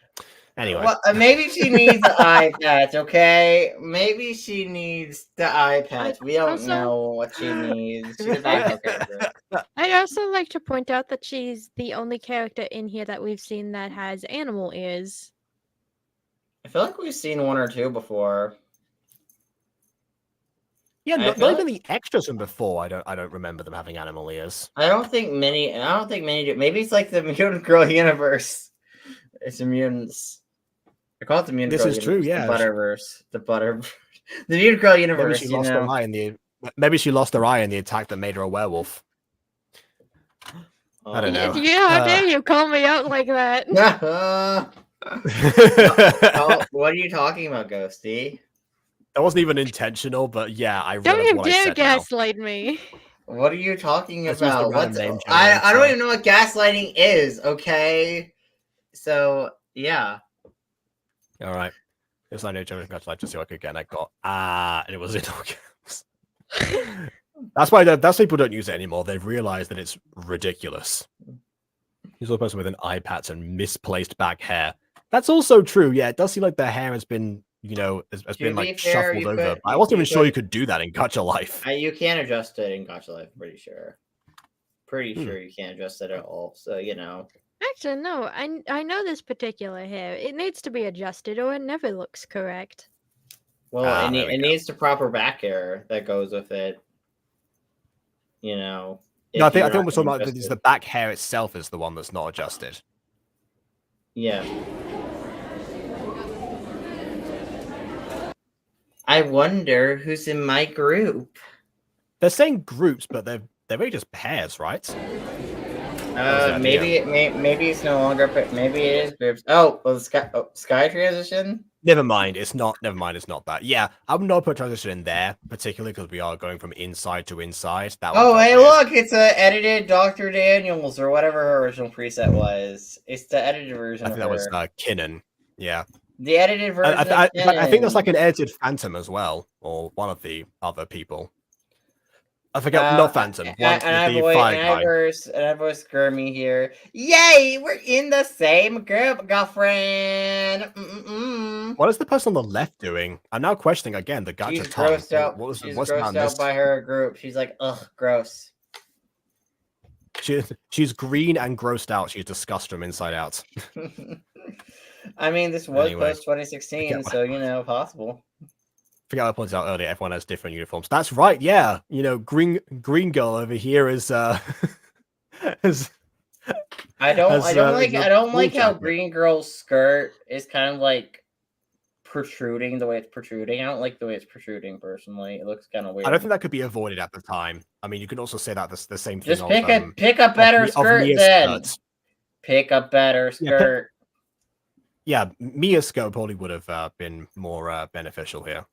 Anyway. Well, maybe she needs the eye patch, okay? Maybe she needs the eye patch. We don't know what she needs. She's a character. I'd also like to point out that she's the only character in here that we've seen that has animal ears. I feel like we've seen 1 or 2 before. Yeah, not even the extras from before. I don't remember them having animal ears. I don't think many do. Maybe it's like the Mutant Girl universe. It's the mutants. I call it the Mutant Girl universe. This is true, yeah. The Butterverse. The Mutant Girl universe. Maybe she lost her eye in the attack that made her a werewolf. I don't know. Yeah, how dare you call me out like that? What are you talking about, Ghosty? That wasn't even intentional, but yeah, I don't you dare gaslight me. What are you talking about? I don't even know what gaslighting is, okay? So, yeah. All right. It's not new congratulations to see what I could get, and I got and it was in all caps. That's people don't use it anymore. They've realized that it's ridiculous. He's a person with an eye patch and misplaced back hair. That's also true. Yeah, it does seem like their hair has been, has been like shuffled over. I wasn't even sure you could do that in Gacha Life. You can't adjust it in Gacha Life. I'm pretty sure. Pretty sure you can't adjust it at all. So Actually, no. I know this particular hair. It needs to be adjusted, or it never looks correct. Well, it needs the proper back hair that goes with it. No, I think we're talking about the back hair itself is the one that's not adjusted. Yeah. I wonder who's in my group. They're saying groups, but they're really just pairs, right? Maybe it's no longer. Maybe it is groups. Oh, well, sky transition. Never mind. It's not. Never mind. It's not that. Yeah, I would not put transition in there, particularly because we are going from inside to inside. That. Oh, hey, look! It's a edited Dr. Daniels or whatever her original preset was. It's the edited version. I think that was Kinnan. Yeah. The edited version. I think that's like an edited Phantom as well, or one of the other people. I forget, not Phantom. And I voice Gurmy here. Yay, we're in the same group, girlfriend. What is the person on the left doing? I'm now questioning again the Gacha. She's grossed out. She's grossed out by her group. She's like, ugh, gross. She's green and grossed out. She's disgusted from inside out. I mean, this was post 2016, so you know, possible. Forget what I pointed out earlier. Everyone has different uniforms. That's right. Yeah, you know, green girl over here is I don't like how green girl's skirt is kind of like protruding the way it's protruding. I don't like the way it's protruding personally. It looks kind of weird. I don't think that could be avoided at the time. I mean, you can also say that the same thing. Just pick a better skirt then. Pick a better skirt. Yeah, Mia's skirt probably would have been more beneficial here.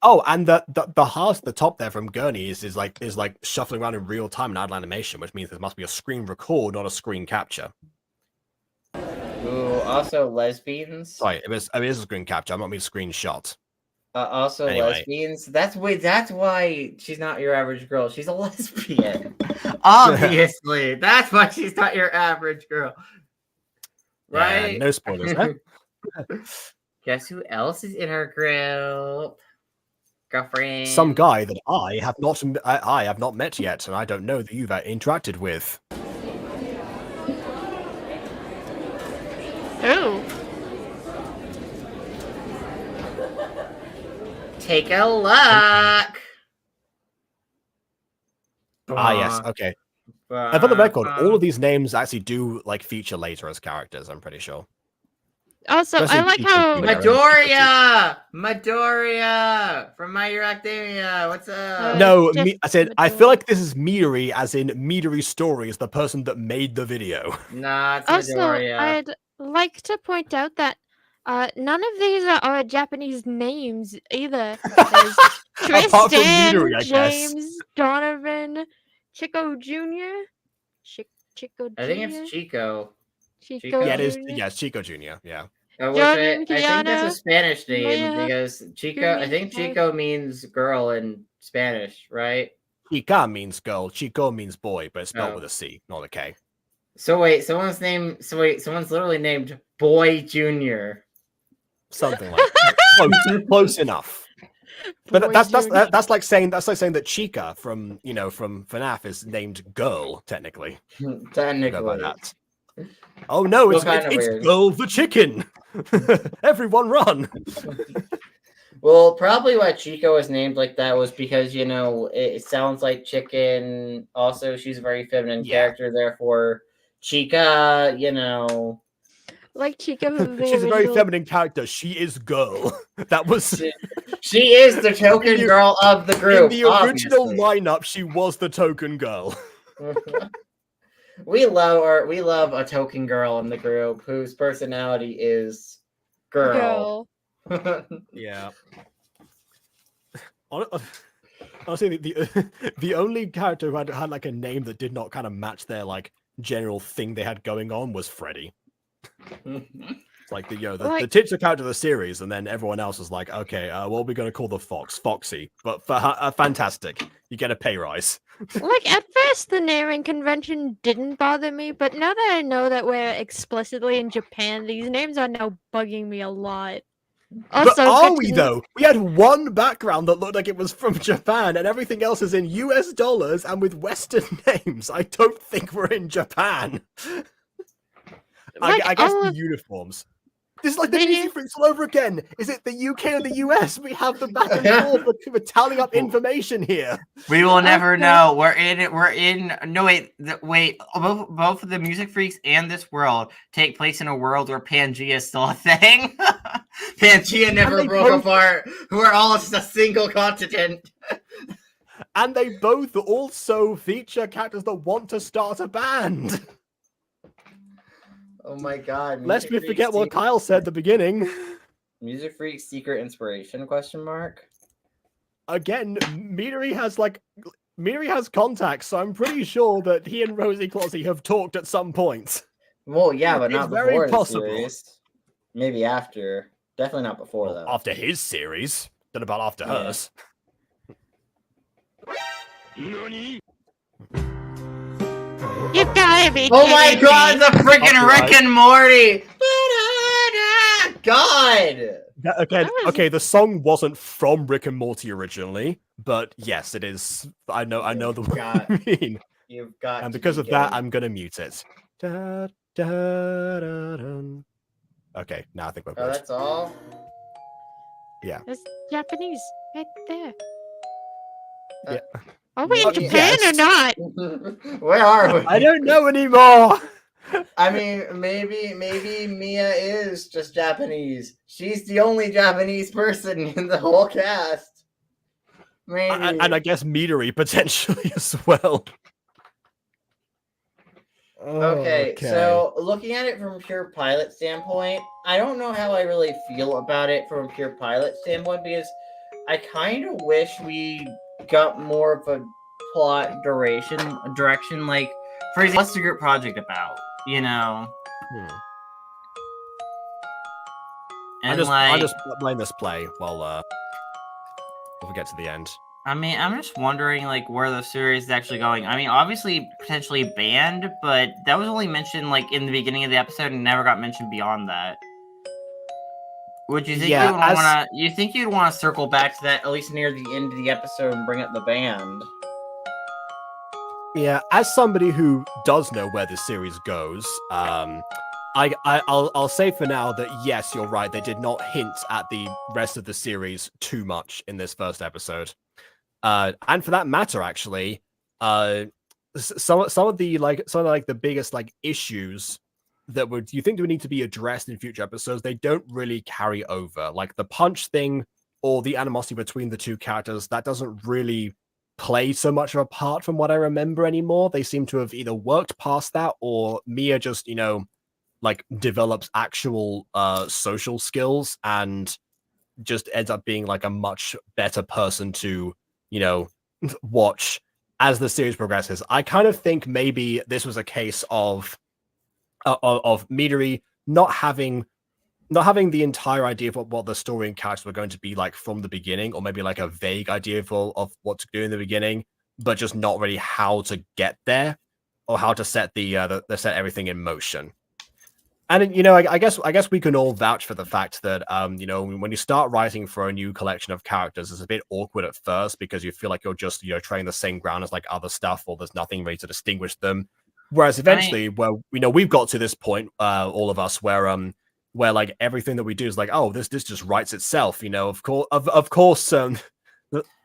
Oh, and the heart at the top there from Gurney is like shuffling around in real time in idle animation, which means there must be a screen record, not a screen capture. Ooh, also lesbians. Sorry, it is a screen capture. I'm not mean screenshot. Also lesbians. That's why she's not your average girl. She's a lesbian. Obviously, that's why she's not your average girl. Right? Yeah, no spoilers. Huh? Guess who else is in her group? Girlfriend. Some guy that I have not met yet, and I don't know that you've interacted with. Oh. Take a look. Yes, okay. And for the record, all of these names actually do like feature later as characters, I'm pretty sure. Also, I like how Midoriya from My Hero Academia. What's up? No, I said I feel like this is Midori, as in MidoriStories, the person that made the video. Nah, it's also, Midoriya. I'd like to point out that none of these are Japanese names either. There's Tristan, Midori, James, Donovan, Chico Jr. Chico Jr. I think it's Chico. Chico. Yeah, it is. Yeah, it's Chico Jr. Yeah. I think that's a Spanish name because Chico. I think Chico means girl in Spanish, right? Chica means girl. Chico means boy, but it's spelled with a C, not a K. So wait, someone's literally named Boy Junior. Something like that. Close enough. But that's like saying that Chica from FNAF is named girl technically. Technically. That. Oh no, it's Girl the Chicken. Everyone run. Well, probably why Chico was named like that was because, it sounds like chicken. Also, she's a very feminine character, therefore Chica, like Chica. She's a very feminine character. She is girl. That was she is the token girl of the group. In the original lineup, she was the token girl. We love a token girl in the group whose personality is girl. Yeah. Honestly, the only character who had like a name that did not kind of match their like general thing they had going on was Freddy. It's like the titular character of the series, and then everyone else is like, okay, what are we going to call the fox? Foxy, but fantastic. You get a pay rise. Like at first, the naming convention didn't bother me, but now that I know that we're explicitly in Japan, these names are now bugging me a lot. Also, but are we though? We had one background that looked like it was from Japan, and everything else is in US dollars and with Western names. I don't think we're in Japan. I guess the uniforms. This is like the music freaks all over again. Is it the UK or the US? We have the back and forth for tallying up information here. We will never know. We're in. No, wait. Both of the music freaks and this world take place in a world where Pangea is still a thing. Pangea never broke apart. We're all just a single continent. And they both also feature characters that want to start a band. Oh my god. Lest we forget what Kyle said at the beginning. Music Freak's secret inspiration, question mark? Again, Midori has contacts, so I'm pretty sure that he and Rosie Closey have talked at some point. Well, yeah, but not very before possible. the series. Maybe after. Definitely not before, though. After his series. Don't know about after hers. You gotta be Oh my kidding god, me. the freaking Rick and Morty! God! Okay, the song wasn't from Rick and Morty originally, but yes, it is. I know the one you mean. You've got and because of that, I'm gonna mute it. Da, da, da, dun. Okay, now I think we're good. Oh, that's all? Yeah. That's Japanese right there. Yeah. Are we in Japan or not? Where are we? I don't know anymore. I mean, maybe Mia is just Japanese. She's the only Japanese person in the whole cast. Maybe. And I guess Midori potentially as well. Okay, so looking at it from a pure pilot standpoint, I don't know how I really feel about it from a pure pilot standpoint because I kind of wish we got more of a plot direction. Like, for example, what's the group project about? You know? And I just blame this play while we get to the end. I mean, I'm just wondering, like, where the series is actually going. I mean, obviously, potentially banned, but that was only mentioned, like, in the beginning of the episode and never got mentioned beyond that. Would you think you think you'd want to circle back to that at least near the end of the episode and bring up the band? Yeah, as somebody who does know where this series goes, I'll say for now that yes, you're right. They did not hint at the rest of the series too much in this first episode. And for that matter, actually, some of the biggest issues that you think would need to be addressed in future episodes, they don't really carry over. Like the punch thing or the animosity between the two characters, that doesn't really play so much of a part from what I remember anymore. They seem to have either worked past that or Mia just, develops actual social skills and just ends up being like a much better person to watch as the series progresses. I kind of think maybe this was a case of Midori not having the entire idea of what the story and characters were going to be like from the beginning, or maybe like a vague idea of what to do in the beginning, but just not really how to get there or how to set set everything in motion. And I guess we can all vouch for the fact that when you start writing for a new collection of characters, it's a bit awkward at first because you feel like you're just treading the same ground as like other stuff, or there's nothing really to distinguish them. Whereas eventually, we've got to this point, all of us, where like everything that we do is like, oh, this just writes itself. Of course.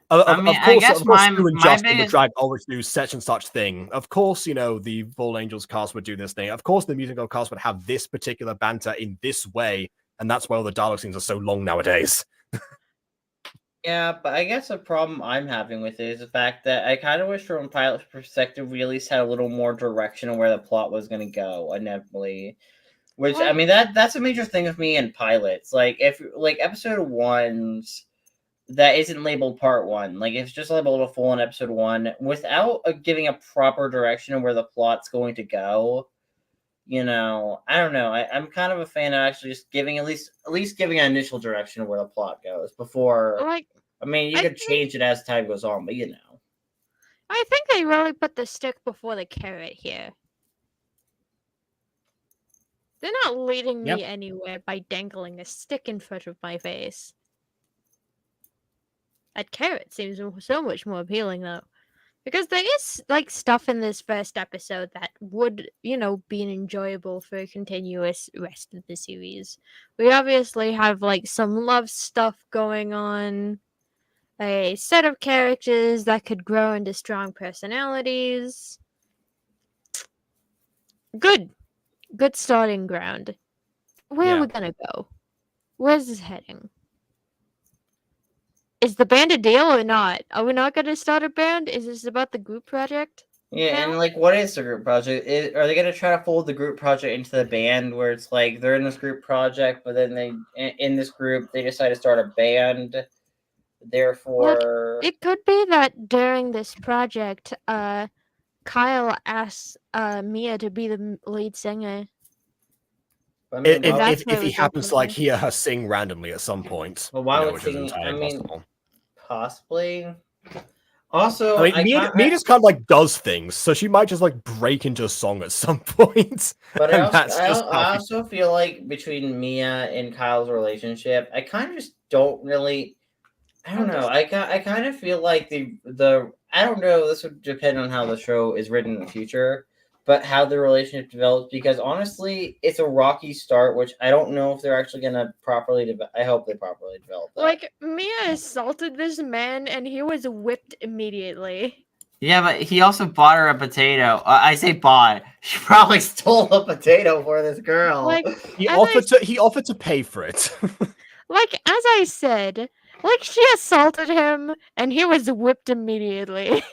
I guess Stu and Justin would try to always do such and such thing. Of course, the Fall Angels cast would do this thing. Of course, the musical cast would have this particular banter in this way, and that's why all the dialogue scenes are so long nowadays. Yeah, but I guess the problem I'm having with it is the fact that I kind of wish from a pilot's perspective we at least had a little more direction on where the plot was going to go, inevitably. Which, I mean, that's a major thing with me in pilots. Like, if, episode 1's that isn't labeled part 1, if it's just labeled a full in episode 1, without giving a proper direction of where the plot's going to go, I don't know. I'm kind of a fan of actually just giving at least giving an initial direction of where the plot goes before. I mean, you could change it as time goes on, but I think they really put the stick before the carrot here. They're not leading me anywhere by dangling a stick in front of my face. That carrot seems so much more appealing, though. Because there is like stuff in this first episode that would, be enjoyable for a continuous rest of the series. We obviously have like some love stuff going on, a set of characters that could grow into strong personalities. Good starting ground. Where are we gonna go? Where's this heading? Is the band a deal or not? Are we not gonna start a band? Is this about the group project? Yeah, now? and like, what is the group project? Are they gonna try to fold the group project into the band, where it's like they're in this group project, but then in this group they decide to start a band? Therefore, It could be that during this project, Kyle asks Mia to be the lead singer. I mean, If he happens to like hear her sing randomly at some point, well, why would which is singing? entirely possible. Possibly. Also, I mean, Mia just kind of like does things, so she might just like break into a song at some point. But And I also feel like between Mia and Kyle's relationship, I kind of just don't really. I don't know. I kind of feel like the I don't know. This would depend on how the show is written in the future, but how the relationship develops. Because honestly, it's a rocky start, which I don't know if they're actually gonna properly develop. I hope they properly develop that. Like, Mia assaulted this man, and he was whipped immediately. Yeah, but he also bought her a potato. I say bought. She probably stole a potato for this girl. Like, he offered to pay for it. Like, as I said, like, she assaulted him, and he was whipped immediately.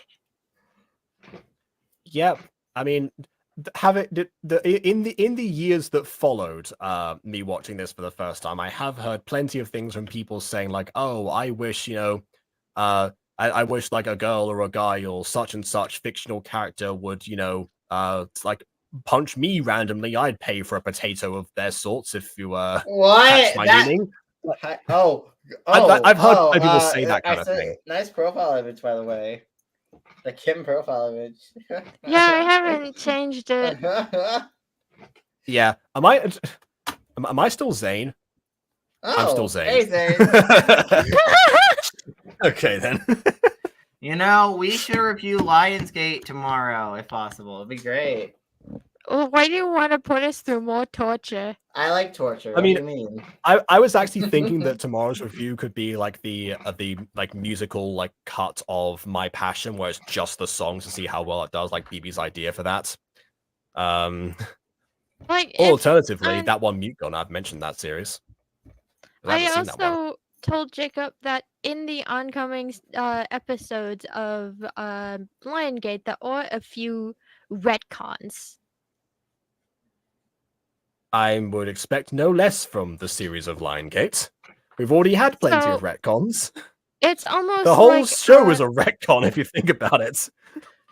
Yep. I mean, in the years that followed me watching this for the first time, I have heard plenty of things from people saying like, "Oh, I wish I wish like a girl or a guy or such and such fictional character would like punch me randomly. I'd pay for a potato of their sorts if you catch my meaning." I've heard people say that kind of thing. Nice profile image, by the way. The Kim profile image. Yeah, I haven't changed it. Yeah. Am I still Zane? I'm still Zane. Hey, Zane. Okay, then. We should review Lionsgate tomorrow, if possible. It'd be great. Well, why do you want to put us through more torture? I like torture. I mean, what do you mean? I was actually thinking that tomorrow's review could be like the like musical like cut of My Passion, where it's just the songs to see how well it does, like BB's idea for that. Or alternatively, that one Mute Gun. I've mentioned that series. I also told Jacob that in the oncoming episodes of Lionsgate, there are a few retcons. I would expect no less from the series of Lionsgate. We've already had plenty of retcons. It's almost the whole show is a retcon if you think about it.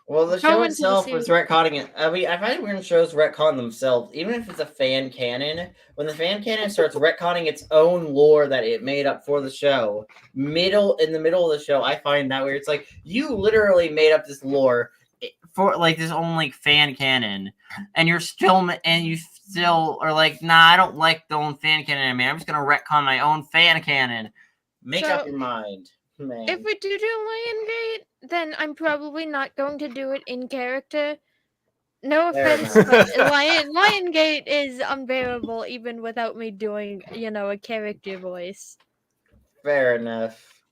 Well, the show itself was retconning it. I mean, I find when shows retcon themselves, even if it's a fan canon, when the fan canon starts retconning its own lore that it made up for the show, in the middle of the show, I find that weird. It's like, you literally made up this lore for like this own like fan canon, and you still are like, nah, I don't like the own fan canon anymore. I'm just gonna retcon my own fan canon. Make up your mind, man. If we do Lionsgate, then I'm probably not going to do it in character. No offense, but Lionsgate is unbearable even without me doing, a character voice. Fair enough.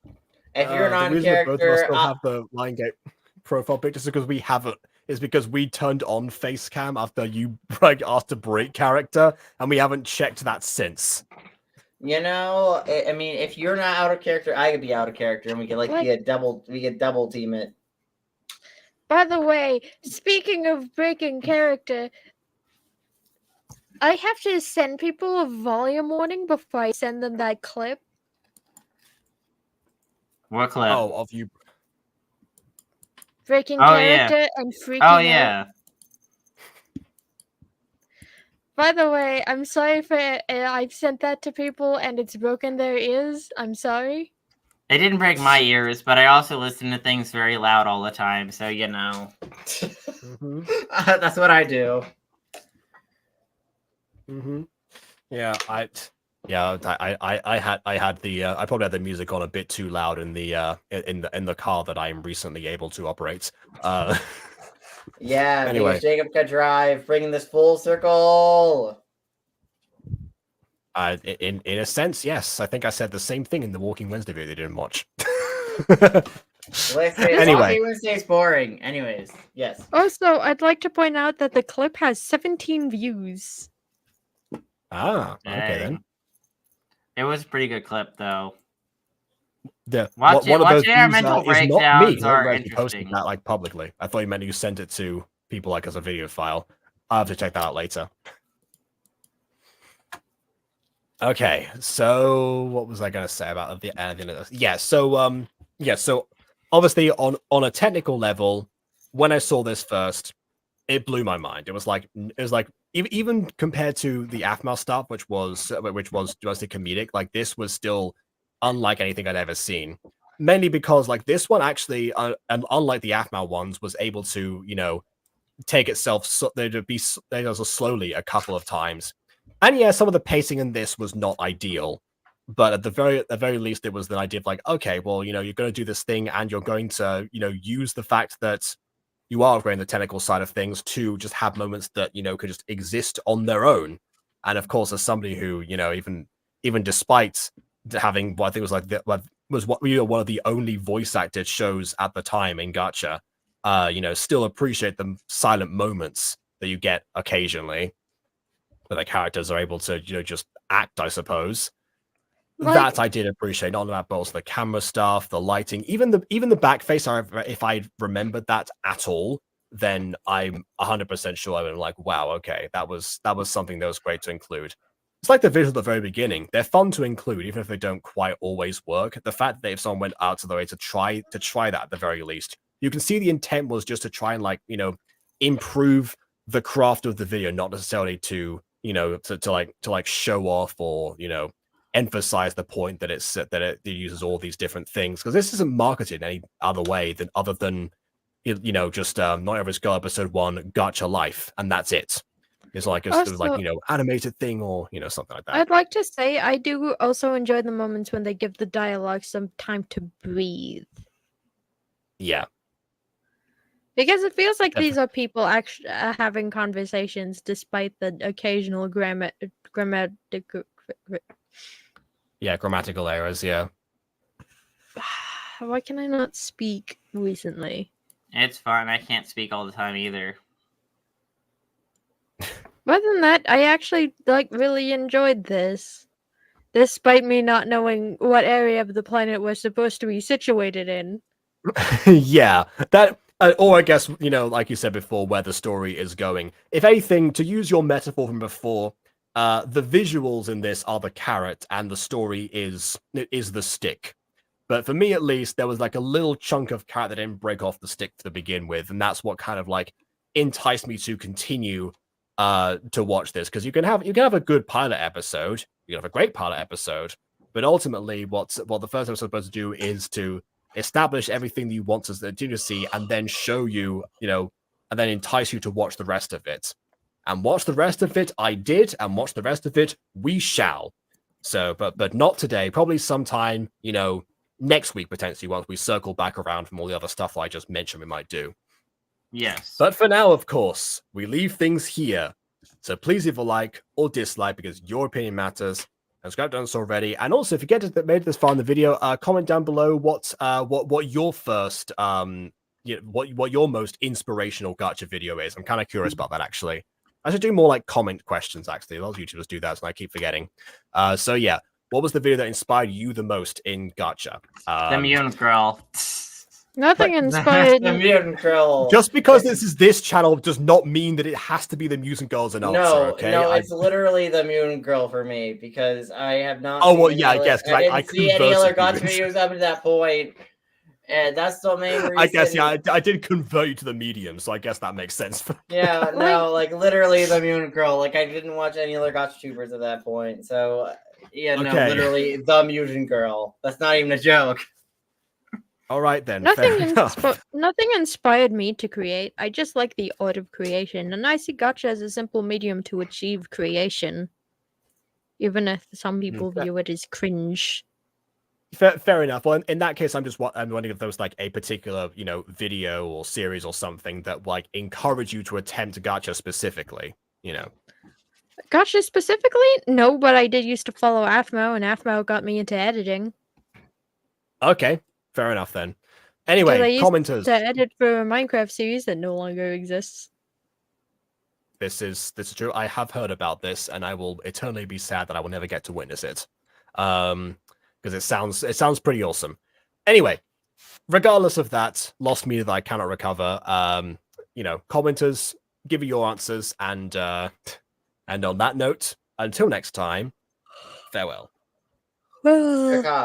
If you're not a character, both of us still have the Lionsgate profile pictures because we haven't. Is because we turned on face cam after you asked to break character, and we haven't checked that since. I mean, if you're not out of character, I could be out of character, and we can double team it. By the way, speaking of breaking character, I have to send people a volume warning before I send them that clip. What clip? Oh, of you breaking character and freaking out. Oh yeah. By the way, I'm sorry for I've sent that to people and it's broken their ears. I'm sorry. It didn't break my ears, but I also listen to things very loud all the time, so Mm-hmm. That's what I do. Mm-hmm. Yeah, Yeah, I had the I probably had the music on a bit too loud in the car that I'm recently able to operate. Yeah, Anyway. because Jacob could drive, bringing this full circle. In a sense, yes. I think I said the same thing in the Walking Wednesday video they didn't watch. Anyway. Walking Wednesday's boring. Anyways, yes. Also, I'd like to point out that the clip has 17 views. Ah, okay then. It was a pretty good clip, though. One of those our views mental is not me. breakdowns I are don't actually posted interesting. that like publicly. I thought you meant you sent it to people like as a video file. I'll have to check that out later. Okay, so what was I going to say about the end of this? Yeah, so obviously on a technical level, when I saw this first, it blew my mind. It was like even compared to the Afmath stuff, which was mostly comedic, like this was still unlike anything I'd ever seen. Mainly because like this one actually, and unlike the Afmath ones, was able to take itself slowly a couple of times. And yeah, some of the pacing in this was not ideal, but at the very least, it was the idea of like, okay, well, you're going to do this thing, and you're going to use the fact that you are going the technical side of things to just have moments that could just exist on their own. And of course, as somebody who even despite having what I think was like one of the only voice acted shows at the time in Gacha, still appreciate the silent moments that you get occasionally, where the characters are able to just act, I suppose. That I did appreciate. Not about both the camera stuff, the lighting, even the back face. If I remembered that at all, then I'm 100% sure I would be like, wow, okay, that was something that was great to include. It's like the visuals at the very beginning. They're fun to include, even if they don't quite always work. The fact that if someone went out of their way to try that at the very least, you can see the intent was just to try and improve the craft of the video, not necessarily to to show off or emphasize the point that it uses all these different things, because this isn't marketed any other way other than just Not Everest Girl episode 1 Gacha life, and that's it. It's like animated thing or something like that. I'd like to say I do also enjoy the moments when they give the dialogue some time to breathe. Yeah. Because it feels like these are people actually having conversations despite the occasional grammatical errors, yeah. Why can I not speak recently? It's fine. I can't speak all the time either. Other than that, I actually really enjoyed this, despite me not knowing what area of the planet we're supposed to be situated in. Yeah, that, or I guess like you said before, where the story is going. If anything, to use your metaphor from before, the visuals in this are the carrot, and the story is the stick. But for me, at least, there was like a little chunk of carrot that didn't break off the stick to begin with, and that's what kind of like enticed me to continue to watch this, because you can have a good pilot episode, you can have a great pilot episode, but ultimately, what the first episode is supposed to do is to establish everything that you want to see, and then show you, and then entice you to watch the rest of it. And watch the rest of it, I did, and watch the rest of it, we shall. So, but not today. Probably sometime, next week potentially, once we circle back around from all the other stuff I just mentioned we might do. Yes. But for now, of course, we leave things here. So please leave a like or dislike, because your opinion matters. And subscribe to us already. And also, if you made it this far in the video, comment down below what your first what your most inspirational gacha video is. I'm kind of curious about that, actually. I should do more like comment questions, actually. A lot of YouTubers do that, and I keep forgetting. So yeah, what was the video that inspired you the most in gacha? The mutant girl. Nothing inspired the mutant girl. Just because this is this channel does not mean that it has to be the mutant girls and answer. Okay? No, it's literally the mutant girl for me, because I have not. Oh well, yeah, I guess I didn't see any other gacha videos up to that point, and that's the main reason. I guess I did convert you to the medium, so I guess that makes sense. Yeah, no, literally the mutant girl. I didn't watch any other gacha tubers at that point, so yeah, no, literally the mutant girl. That's not even a joke. All right then. Nothing inspired me to create. I just like the art of creation, and I see gacha as a simple medium to achieve creation. even if some people view it as cringe. Fair enough. Well, in that case, I'm wondering if there was like a particular, video or series or something that like encourage you to attempt gacha specifically, Gacha specifically? No, but I did used to follow Aphmo, and Aphmo got me into editing. Okay, fair enough then. 'Cause I Anyway, used commenters. to edit for a Minecraft series that no longer exists. This is true. I have heard about this, and I will eternally be sad that I will never get to witness it. Because it sounds pretty awesome. Anyway, regardless of that, lost media that I cannot recover. Commenters, give me your answers, and on that note, until next time, farewell. Well. Caca.